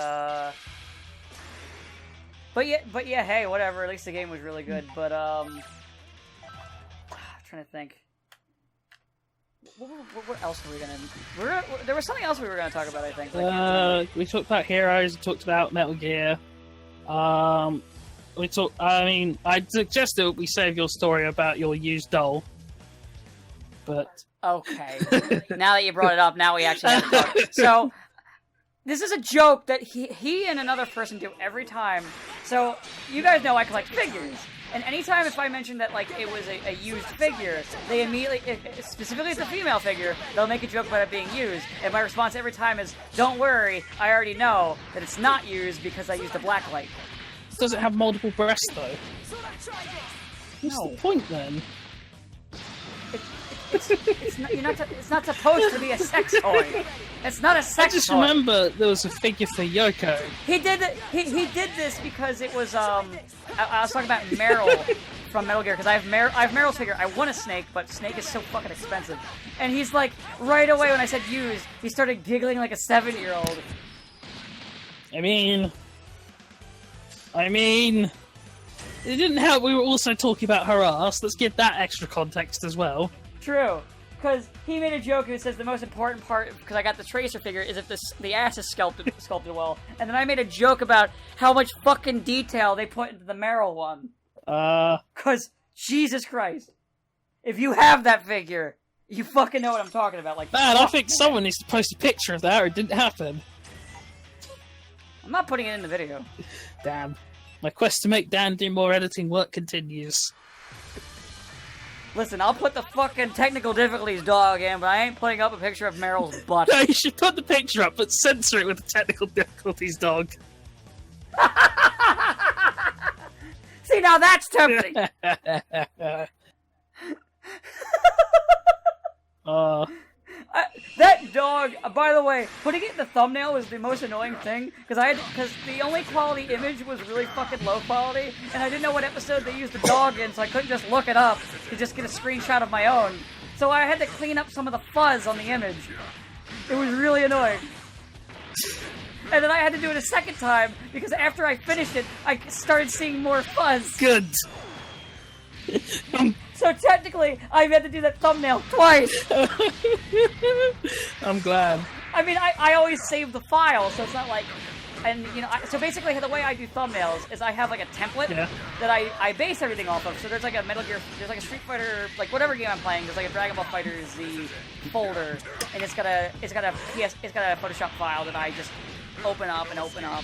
yeah, hey, whatever. At least the game was really good. But trying to think. What else were we gonna? There was something else we were gonna talk about. I think. We talked about Heroes. We talked about Metal Gear. I suggested we save your story about your used doll, but Okay. Now that you brought it up, now we actually have to talk. So, this is a joke that he and another person do every time. So, you guys know I collect figures. And anytime if I mention that, like, it was a used figure, they immediately, specifically if it's a female figure, they'll make a joke about it being used. And my response every time is, don't worry, I already know that it's not used because I used a blacklight. does it have multiple breasts though? What's No. the point then? It's not supposed to be a sex toy. It's not a sex I just toy. remember there was a figure for Yoko. He did this because it was I was talking about Meryl from Metal Gear because I have Meryl's figure. I want a Snake, but Snake is so fucking expensive. And he's like, right away when I said used, he started giggling like a 7-year-old. I mean, it didn't help. We were also talking about her ass. Let's give that extra context as well. True. Because he made a joke who says the most important part, because I got the Tracer figure, is if the ass is sculpted well. And then I made a joke about how much fucking detail they put into the Meryl one. Because, Jesus Christ. If you have that figure, you fucking know what I'm talking about. Like, Man, I think someone needs to post a picture of that or it didn't happen. I'm not putting it in the video. Damn. My quest to make Dan do more editing work continues. Listen, I'll put the fucking technical difficulties dog in, but I ain't putting up a picture of Meryl's butt. No, you should put the picture up, but censor it with the technical difficulties, dog. See, now that's tempting. That dog, by the way, putting it in the thumbnail was the most annoying thing, because the only quality image was really fucking low quality, and I didn't know what episode they used the dog in, so I couldn't just look it up to just get a screenshot of my own. So I had to clean up some of the fuzz on the image. It was really annoying. And then I had to do it a second time, because after I finished it, I started seeing more fuzz. Good. So technically, I've had to do that thumbnail twice. I'm glad. I mean, I always save the file, so it's not like... And, you know, so basically the way I do thumbnails is I have, like, a template that I base everything off of. So there's, like, a Metal Gear... There's, like, a Street Fighter... Like, whatever game I'm playing, there's, like, a Dragon Ball FighterZ folder. And it's got a Photoshop file that I just open up and open up.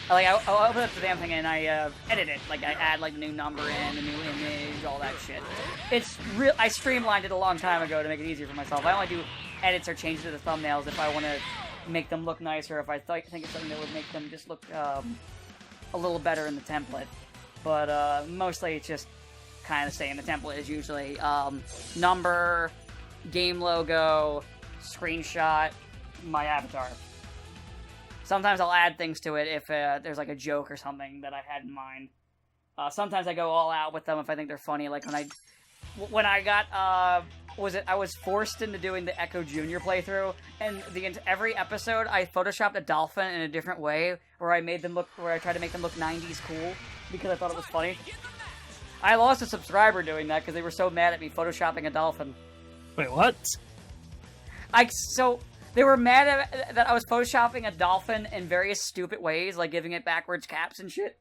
Like, I'll open up the damn thing and I edit it. Like, I add, like, the new number in, the new image, all that shit. It's real. I streamlined it a long time ago to make it easier for myself. I only do edits or changes to the thumbnails if I want to make them look nicer, if I think it's something that would make them just look a little better in the template. But mostly it's just kind of the same. The template is usually number, game logo, screenshot, my avatar. Sometimes I'll add things to it if there's like a joke or something that I had in mind. Sometimes I go all out with them if I think they're funny. Like when I got I was forced into doing the Echo Jr. playthrough, and every episode I photoshopped a dolphin in a different way, where I tried to make them look 90s cool because I thought it was funny. I lost a subscriber doing that because they were so mad at me photoshopping a dolphin. Wait, what? They were mad that I was photoshopping a dolphin in various stupid ways, like giving it backwards caps and shit.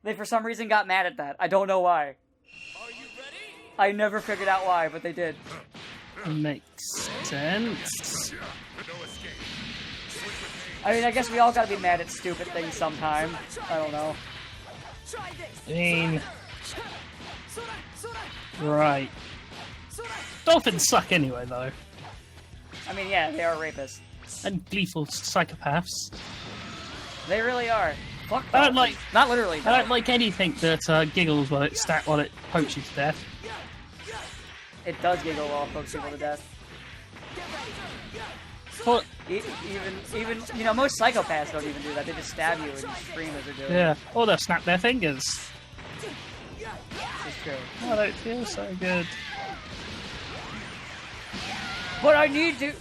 They, for some reason, got mad at that. I don't know why. Are you ready? I never figured out why, but they did. Makes sense. No escape. I mean, I guess we all gotta be mad at stupid things sometime. I don't know. I mean... Right. Dolphins suck anyway, though. I mean, yeah, they are rapists. And gleeful psychopaths. They really are. Fuck I don't dolphins. like... Not literally. I don't like anything that giggles while it pokes you to death. It does giggle while it pokes people to death. What? Even you know, most psychopaths don't even do that. They just stab you and scream as they're doing it. Yeah. Or they'll snap their fingers. It's true. Oh, I don't feel so good. But I need to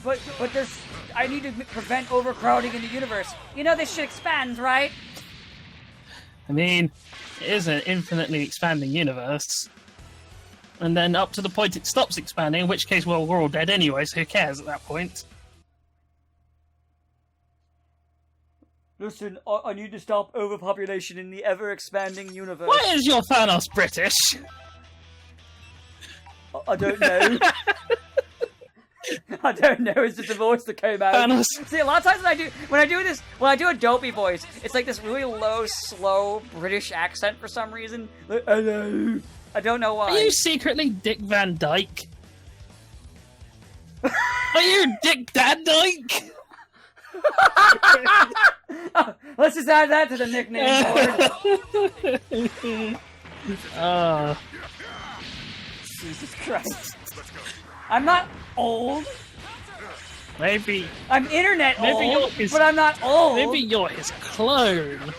prevent overcrowding in the universe. You know this shit expands, right? I mean, it is an infinitely expanding universe. And then up to the point it stops expanding, in which case, well, we're all dead anyway, so who cares at that point? Listen, I need to stop overpopulation in the ever-expanding universe. Why is your Thanos British? I don't know. I don't know, it's just a voice that came out. Thanos. See, a lot of times when I do a dopey voice, it's like this really low, slow British accent for some reason. Like, hello. I don't know why. Are you secretly Dick Van Dyke? Are you Dick Van Dyke? Let's just add that to the nickname board. Jesus Christ. I'm not old. Maybe. I'm internet Maybe you're old, his- but I'm not old. Maybe you're his clone.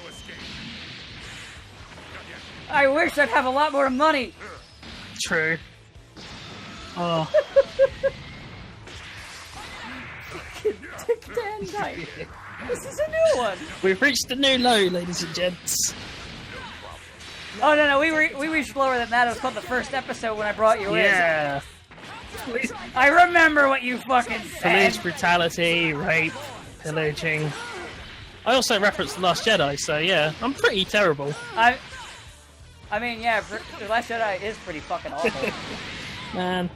I wish I'd have a lot more money. True. Oh. Dick Van Dyke. This is a new one. We've reached a new low, ladies and gents. Oh no, we reached lower than that. It was called the first episode when I brought you Yeah. in. I remember what you fucking said. Police brutality, rape, pillaging. I also referenced The Last Jedi, so yeah, I'm pretty terrible. I mean, yeah, The Last Jedi is pretty fucking awful. Man.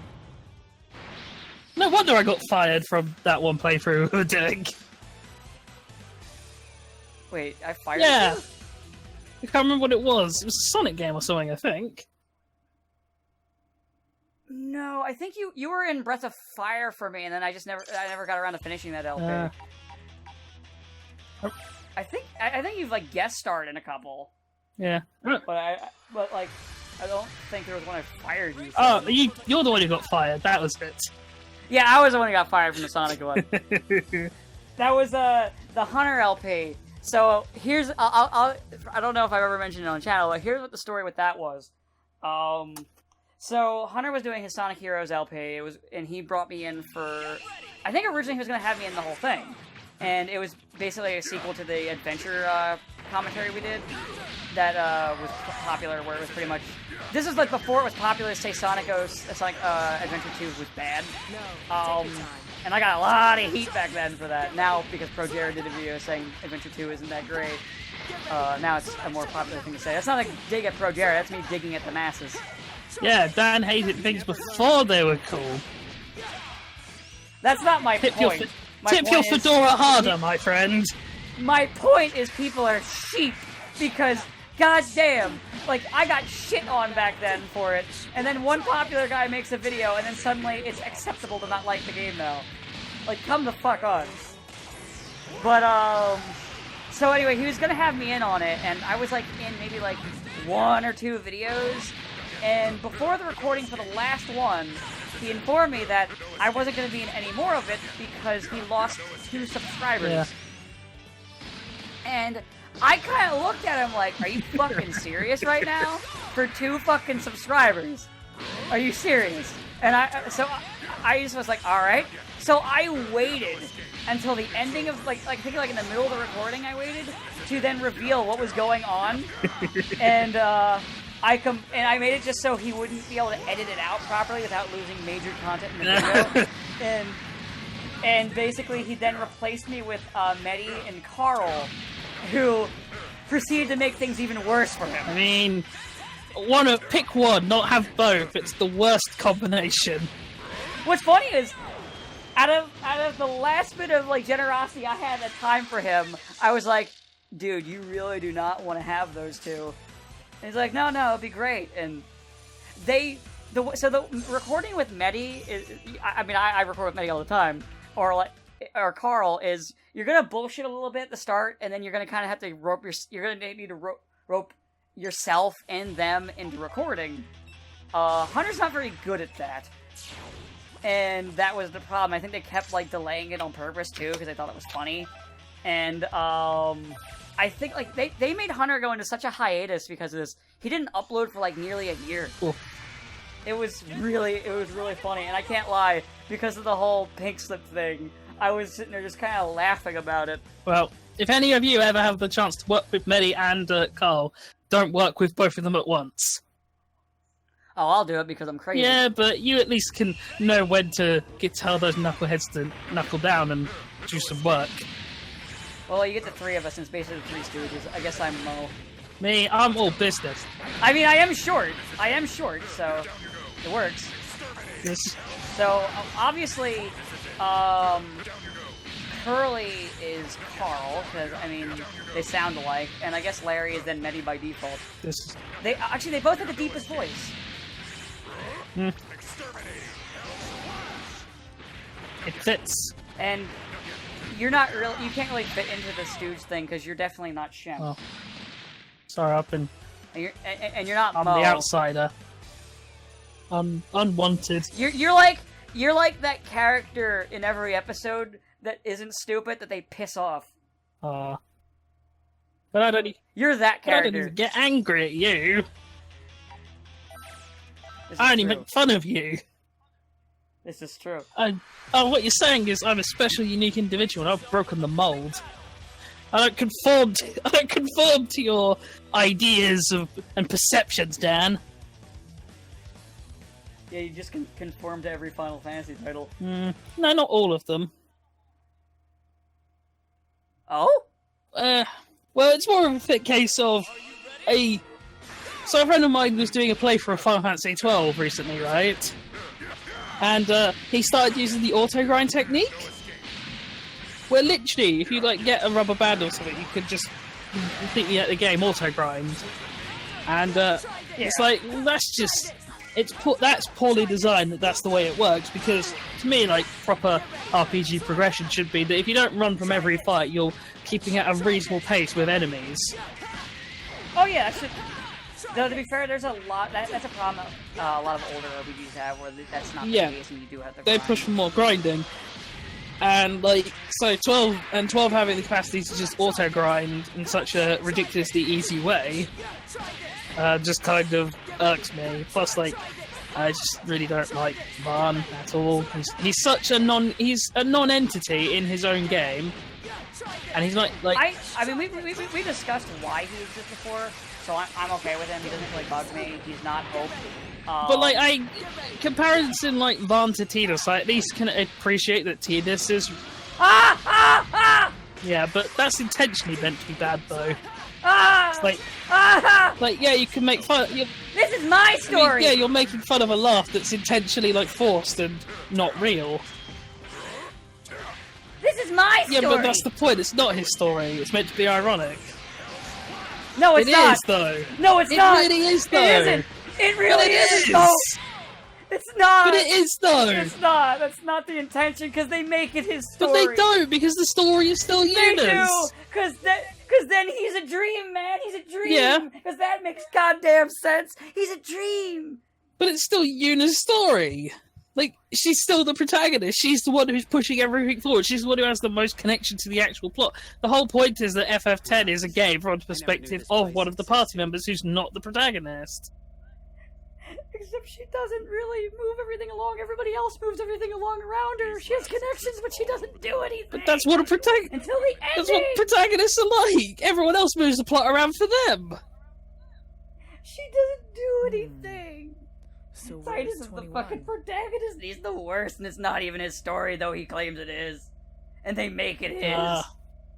No wonder I got fired from that one playthrough we were doing. Wait, I fired Yeah. you? I can't remember what it was. It was a Sonic game or something, I think. No, I think you were in Breath of Fire for me, and then I never got around to finishing that LP. I think you've like guest starred in a couple, Yeah. but I don't think there was one I fired you. Oh, from. you're the one who got fired. That was it. Yeah, I was the one who got fired from the Sonic one. That was the Hunter LP. So here's I don't know if I've ever mentioned it on the channel, but here's what the story with that was. So Hunter was doing his Sonic Heroes LP. And he brought me in for. I think originally he was going to have me in the whole thing, and it was basically a sequel to the adventure commentary we did that was popular, where it was pretty much. This is like before it was popular to say Sonic Adventure 2 was bad. And I got a lot of heat back then for that. Now, because ProJared did a video saying Adventure 2 isn't that great, now it's a more popular thing to say. That's not a dig at ProJared, that's me digging at the masses. Yeah, Dan hated things before they were cool. That's not my Tip point. your point is- fedora harder, my friend. My point is people are sheep because, goddamn, like, I got shit on back then for it, and then one popular guy makes a video, and then suddenly it's acceptable to not like the game now. Like, come the fuck on. But, so anyway, he was gonna have me in on it, and I was, like, in maybe, like, 1 or 2 videos, and before the recording for the last one, he informed me that I wasn't going to be in any more of it because he lost 2 subscribers. Yeah. And I kind of looked at him like, are you fucking serious right now? For 2 fucking subscribers? Are you serious? And I just was like, alright. So I waited until the ending of, I think in the middle of the recording I waited to then reveal what was going on. And, I made it just so he wouldn't be able to edit it out properly without losing major content in the video. And basically he then replaced me with Medi and Carl, who proceeded to make things even worse for him. I mean, pick one, not have both. It's the worst combination. What's funny is, out of the last bit of generosity I had at time for him, I was like, dude, you really do not want to have those 2. And he's like, no, it'd be great. And the recording with Medi is, I record with Medi all the time, or Carl is, you're gonna bullshit a little bit at the start, and then you're gonna kind of have to you're gonna need to rope yourself and them into recording. Hunter's not very good at that. And that was the problem. I think they kept delaying it on purpose too, because they thought it was funny. And I think they made Hunter go into such a hiatus because of this. He didn't upload for nearly a year. Oof. It was really funny, and I can't lie, because of the whole pink slip thing, I was sitting there just kind of laughing about it. Well, if any of you ever have the chance to work with Medi and Carl, don't work with both of them at once. Oh, I'll do it because I'm crazy. Yeah, but you at least can know when to tell those knuckleheads to knuckle down and do some work. Well, you get the 3 of us, and it's basically the 3 Stooges. I guess I'm low. Me, I'm all business. I mean, I am short, so it works. Yes. So, obviously, Curly is Carl, because, they sound alike, and I guess Larry is then Medi by default. Yes. They both have the deepest voice. It fits. And you can't really fit into the Stooge thing, because you're definitely not Shem. Oh. Sorry, I've been... And you're not I'm Mo. the outsider. Unwanted. You're like that character in every episode that isn't stupid that they piss off. But I don't. You're that I character. don't even get angry at you. This is I only true. make fun of you. This is true. What you're saying is I'm a special, unique individual, and I've broken the mold. I don't conform to your ideas and perceptions, Dan. Yeah, you just conform to every Final Fantasy title. No, not all of them. Oh? Well, it's more of a case of So a friend of mine was doing a playthrough of Final Fantasy 12 recently, right? And he started using the auto grind technique. Where literally, if you get a rubber band or something, you could just completely get the game auto grind. And it's that's poorly designed. That's the way it works, because to me, proper RPG progression should be that if you don't run from every fight, you're keeping at a reasonable pace with enemies. Oh yeah, though to be fair, there's a lot. That's a problem a lot of older RPGs have, where that's not the case, and you do have to. They push for more grinding, and so 12 having the capacity to just auto grind in such a ridiculously easy way, just kind of irks me. Plus, I just really don't like Vaughn at all. He's such a non-entity in his own game, and he's we discussed why he exists before, so I'm okay with him. He doesn't really bug me. He's not Hope. But comparison Vaughn to Tidus, I at least can appreciate that Tidus is. Yeah, but that's intentionally meant to be bad, though. Yeah, you can make fun. This is my story. You're making fun of a laugh that's intentionally forced and not real. This is my story. Yeah, but that's the point. It's not his story. It's meant to be ironic. No, it's not. It is, though. No, it's not. It really is, though. It isn't. It really isn't, though. It's not. But it is, though. It's not. That's not the intention, because they make it his story. But they don't, because the story is still Yuna's. They do, because then he's a dream, man. He's a dream. Yeah. Because that makes goddamn sense. He's a dream. But it's still Yuna's story. Like, she's still the protagonist. She's the one who's pushing everything forward. She's the one who has the most connection to the actual plot. The whole point is that FF10 is a game from the perspective of one of the party members who's not the protagonist. Except she doesn't really move everything along. Everybody else moves everything along around her. She has connections, but she doesn't do anything. But that's what until the ending. That's what protagonists are like. Everyone else moves the plot around for them. She doesn't do anything. So Titus is the fucking protagonist. He's the worst, and it's not even his story, though he claims it is. And they make it his.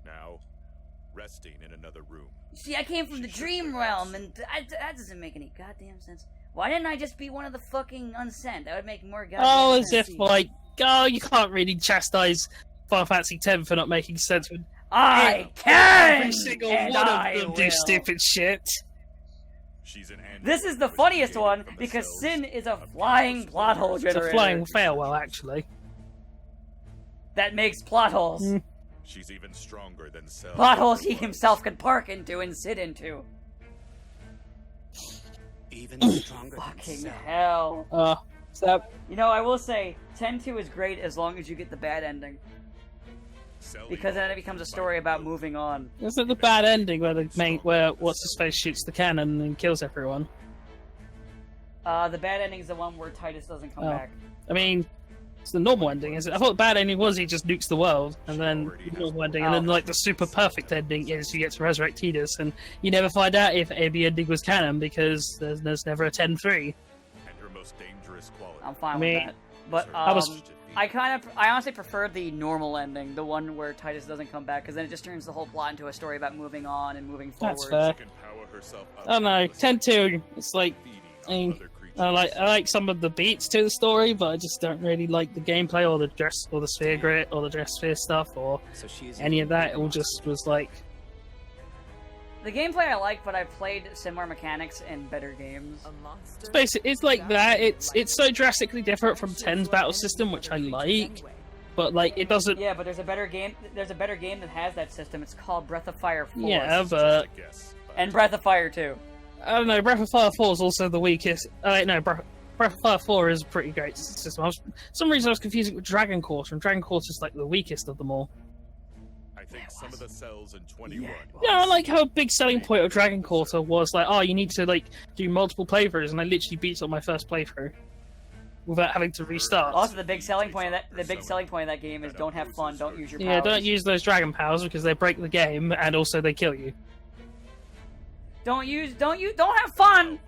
Now, resting in another room. See, I came from the dream realm, and that doesn't make any goddamn sense. Why didn't I just be one of the fucking unsent? That would make more goddamn sense. As if, like, you can't really chastise Final Fantasy X for not making sense when I can! every single one of them do stupid shit. She's an This is the funniest one, because Sin is a flying plot hole generator. It's a flying farewell, actually. That makes plot holes. She's even stronger than Cell. Plot holes he himself can park into and sit into. Even stronger. Fucking hell. So You know, I will say, 10-2 is great as long as you get the bad ending. Because then it becomes a story about moving on. isn't the bad ending where what's his face shoots the cannon and kills everyone? The bad ending is the one where Titus doesn't come back. I mean, it's the normal ending, is it? I thought the bad ending was he just nukes the world, and then the normal ending, and then like the super perfect ending is you get to resurrect Tidus, and you never find out if the ending was canon because there's never a 10-3. And her most dangerous quality. I'm fine with that. But I honestly prefer the normal ending, the one where Titus doesn't come back, because then it just turns the whole plot into a story about moving on and moving forward. That's fair. I don't know, 10-2, it's like, I like some of the beats to the story, but I just don't really like the gameplay or the sphere grit or the dress sphere stuff or any of that. It all just was like... The gameplay I like, but I've played similar mechanics in better games. It's like that. It's so drastically different from 10's battle system, which I like, but like it doesn't. Yeah, but there's a better game. There's a better game that has that system. It's called Breath of Fire 4. Yeah, but and Breath of Fire 2. I don't know. Breath of Fire 4 is also the weakest. No, Breath of Fire 4 is a pretty great system. For some reason I was confusing it with Dragon Quarter, and Dragon Quarter is like the weakest of them all. I think some of the cells in 21. Yeah, I like how a big selling point of Dragon Quarter was like, oh, you need to like do multiple playthroughs, and I literally beat it on my first playthrough without having to restart. Also, the big selling point of that game is don't have fun, don't use your powers. Yeah, don't use those dragon powers because they break the game and also they kill you. Don't have fun.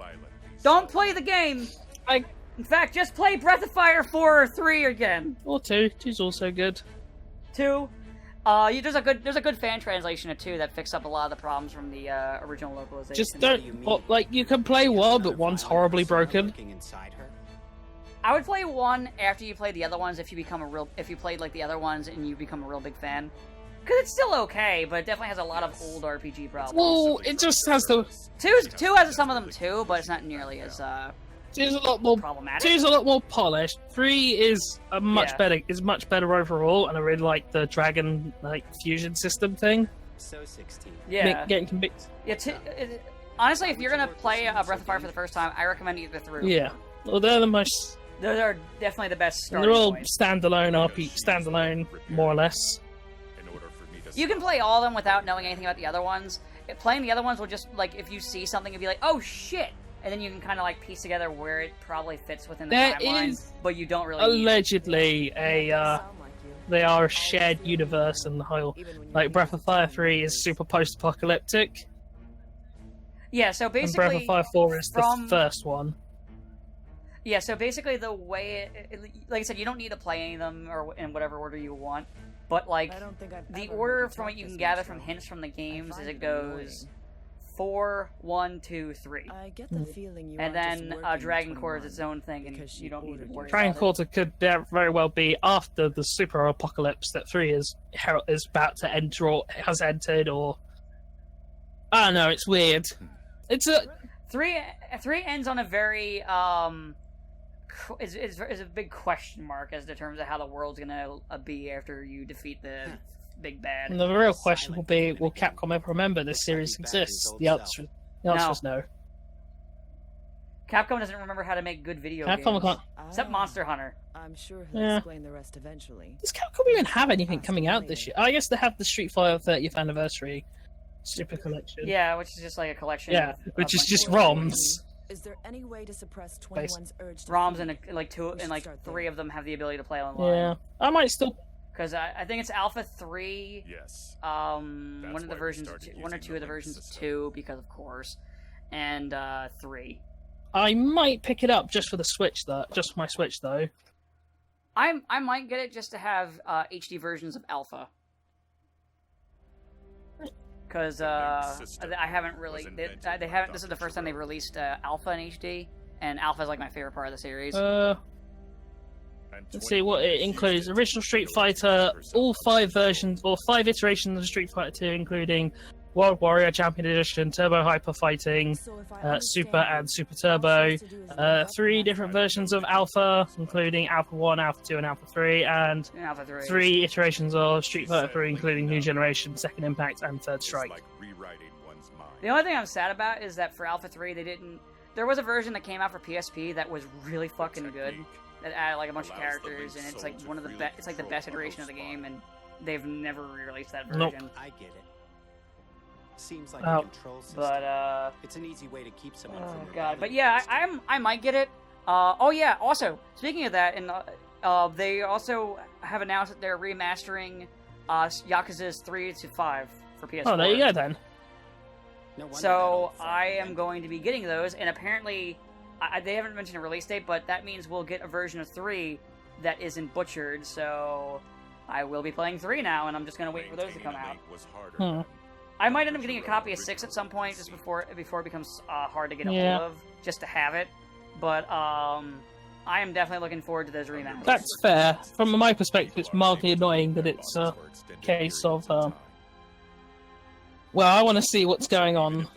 Don't play the game. In fact, just play Breath of Fire 4 or 3 again. Or 2. 2's also good. 2. There's a good fan translation of 2 that fixed up a lot of the problems from the original localization. Just don't, you can play 1, but 1's horribly broken. I would play 1 after you play the other ones if you played like the other ones and you become a real big fan. Because it's still okay, but it definitely has a lot of old RPG problems. Well, it just has the... 2 has some of them too, but it's not nearly as, 2's a lot more problematic. 2's a lot more polished. 3 is a much better overall, and I really like the dragon fusion system thing. So 16. Yeah. Getting convicted. Yeah. Honestly, if you're gonna play Breath of Fire for the first time, I recommend either 3 or 4. Yeah. Well, they're the most. Those are definitely the best starting They're all points. standalone, more or less. You can play all of them without knowing anything about the other ones. Playing the other ones will just if you see something and be like, oh shit. And then you can kind of piece together where it probably fits within the timeline, but you don't really. Allegedly, they are a shared universe, and the whole Breath of Fire 3 is super post-apocalyptic. Yeah, so basically, and Breath of Fire 4 is the first one. Yeah, so basically the way, like I said, you don't need to play any of them in whatever order you want, but the order from what you can gather from hints from the games is it goes 4, 1, 2, 3. I get the feeling you and then Dragon Core is its own thing, and you don't need to worry Dragon about Quarter could very well be after the super apocalypse that 3 is about to enter or has entered, or I don't know. It's weird. It's a 3 ends on a very is a big question mark as to terms of how the world's gonna be after you defeat the big bad. And the real question will be, will Capcom ever remember this series exists? The answer is no. Capcom doesn't remember how to make good video games. Capcom can't. Except Monster Hunter. I'm sure he'll Yeah. explain the rest eventually. Does Capcom even have anything coming out this year? I guess they have the Street Fighter 30th anniversary Super Collection. Yeah, which is just like a collection. Yeah, of which a is bunch just of ROMs. Is there any way to suppress 21's urge to ROMs, feed? and like two We and should like start 3 there. of them have the ability to play online. Yeah, I might still. Because I think it's Alpha 3. Yes. One That's of the why we versions, started one or using two the of the link versions of system. 2, because of course, and 3. I might pick it up just for the Switch, though. Just for my Switch, though. I might get it just to have HD versions of Alpha. Because system I haven't really. was They invented by haven't. This is the Dr. first time they've Giro. released Alpha in HD, and Alpha is like my favorite part of the series. And Let's see what it 21 includes. used Original to Street kill Fighter, 80% all of 5 the versions, or 5 iterations of Street Fighter 2, including World Warrior, Champion Edition, Turbo Hyper Fighting, So if I understand Super you, and Super all she Turbo, has to do is look up 3 and different that's versions of Alpha, including Alpha 1, Alpha 2, and Alpha 3, and In Alpha 3. 3 iterations of Street Fighter 3, including New Generation, Second Impact, and Third It's Strike. like rewriting one's mind. The only thing I'm sad about is that for Alpha 3, they didn't. There was a version that came out for PSP that was really fucking good. Technique. That added like a bunch of allows the characters, linked and it's soul like to one of the really best. It's like the control best iteration of the Marvel's game, mind. and they've never re-released that Nope. version. I get it. Seems like Oh. a control system. But It's an easy way to keep someone oh from rebelling god. But yeah, against I might get it. Oh yeah. Also, speaking of that, and they also have announced that they're remastering Yakuza's 3 to 5 for PS4. Oh, there you go then. No wonder that So old fuck I am invented going to be getting those, and apparently they haven't mentioned a release date, but that means we'll get a version of 3 that isn't butchered. So I will be playing 3 now, and I'm just gonna wait for those to come Maintaining a out. link was harder Hmm. than- I might end up getting a copy of 6 at some point, just before it becomes hard to get a Yeah. hold of, just to have it. But I am definitely looking forward to those remasters. That's fair. From my perspective, it's mildly annoying that it's a case of, well, I want to see what's going on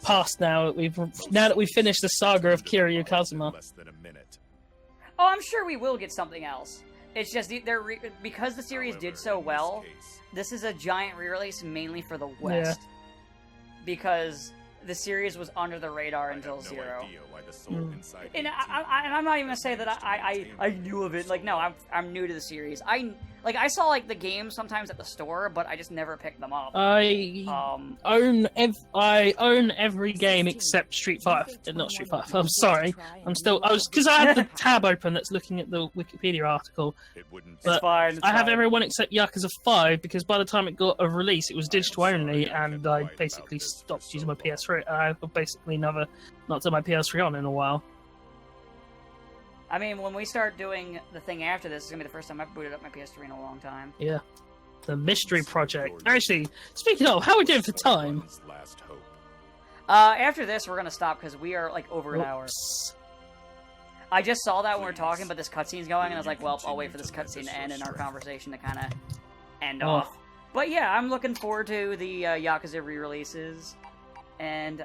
past now that we've finished the saga of Kiryu Kazuma. Less than a minute. Oh, I'm sure we will get something else. It's just because the series However, did so in this well. case, This is a giant re-release mainly for the West, because the series was under the radar I have until no 0. idea why the soul Mm. inside And the I'm not even gonna say that I knew of it. Like, no, I'm new to the series. I saw like the games sometimes at the store, but I just never picked them up. I own every game except Street Fighter. Not Street Fighter. I'm sorry. Because I have the tab open that's looking at the Wikipedia article. It wouldn't It's but fine. It's I have fine. everyone except Yakuza 5 because by the time it got a release, it was digital only, and I basically stopped using my PS3. I've basically never not done my PS3 on in a while. I mean, when we start doing the thing after this, it's gonna be the first time I've booted up my PS3 in a long time. Yeah. The Mystery Project. Actually, speaking of, how are we doing for time? One's last hope. After this, we're gonna stop because we are like over an hour. Oops. I just saw that when we were talking, but this cutscene's going, and I was like, well, I'll wait for this cutscene to end and our conversation to kind of end Oh. off. But yeah, I'm looking forward to the Yakuza re-releases, and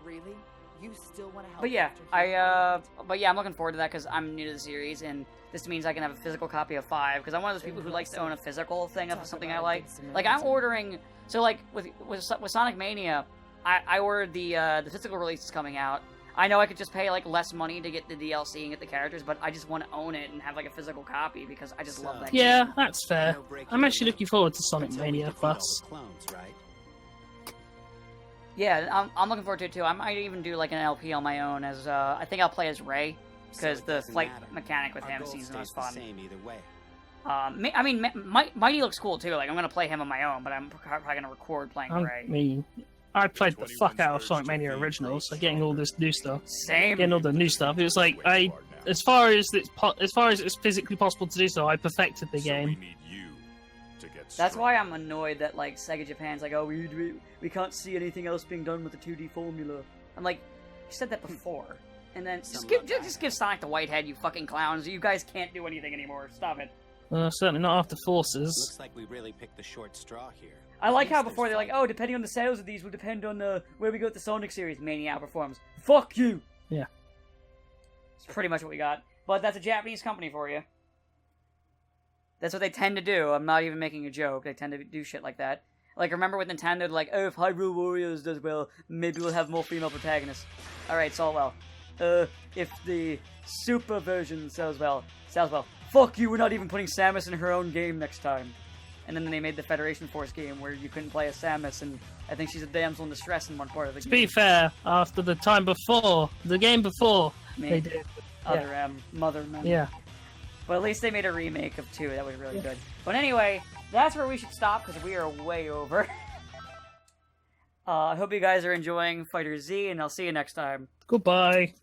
Really? You still want to help? but yeah, after he- I'm looking forward to that because I'm new to the series, and this means I can have a physical copy of 5 because I'm one of those people who likes to own a physical thing of Talk something about I like. against American Like I'm summer. ordering, so like with Sonic Mania, I ordered the physical releases coming out. I know I could just pay like less money to get the DLC and get the characters, but I just want to own it and have like a physical copy because I just love that game. Yeah, that's fair. No breaking I'm actually the looking forward to Sonic until we Mania defeat all Plus. the clones, right? Yeah, I'm looking forward to it too. I might even do like an LP on my own as I think I'll play as Ray because So it the doesn't flight matter. mechanic with Our him goal seems the most stays the fun. same either way. I mean, Mighty looks cool too. Like I'm gonna play him on my own, but I'm probably gonna record playing I Ray. mean, I played the fuck out of Sonic Mania Originals, so getting all this new stuff, Same. getting all the new stuff. It was like as far as it's physically possible to do so, I perfected the So game. we need you to get That's strong. why I'm annoyed that like Sega Japan's like, oh, we can't see anything else being done with the 2D formula. I'm like, you said that before, and then just give Sonic the Whitehead, you fucking clowns. You guys can't do anything anymore. Stop it. Certainly not after Forces. Looks like we really picked the short straw here. I like At how least before there's they're like, fight. oh, depending on the sales of these will depend on where we go with the Sonic series. Mania outperforms. Fuck you. Yeah. It's pretty much what we got. But that's a Japanese company for you. That's what they tend to do. I'm not even making a joke. They tend to do shit like that. Like, remember with Nintendo, they're like, oh, if Hyrule Warriors does well, maybe we'll have more female protagonists. Alright, it's all well. if the Super version sells well, fuck you, we're not even putting Samus in her own game next time. And then they made the Federation Force game where you couldn't play as Samus, and I think she's a damsel in distress in one part of the To game. be fair, after the time before, the game before, they did. Other Mother Men. Yeah. But at least they made a remake of 2. That was really good. But anyway, that's where we should stop because we are way over. I hope you guys are enjoying FighterZ, and I'll see you next time. Goodbye.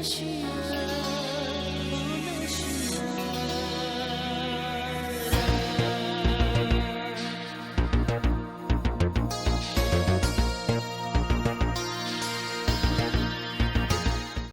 she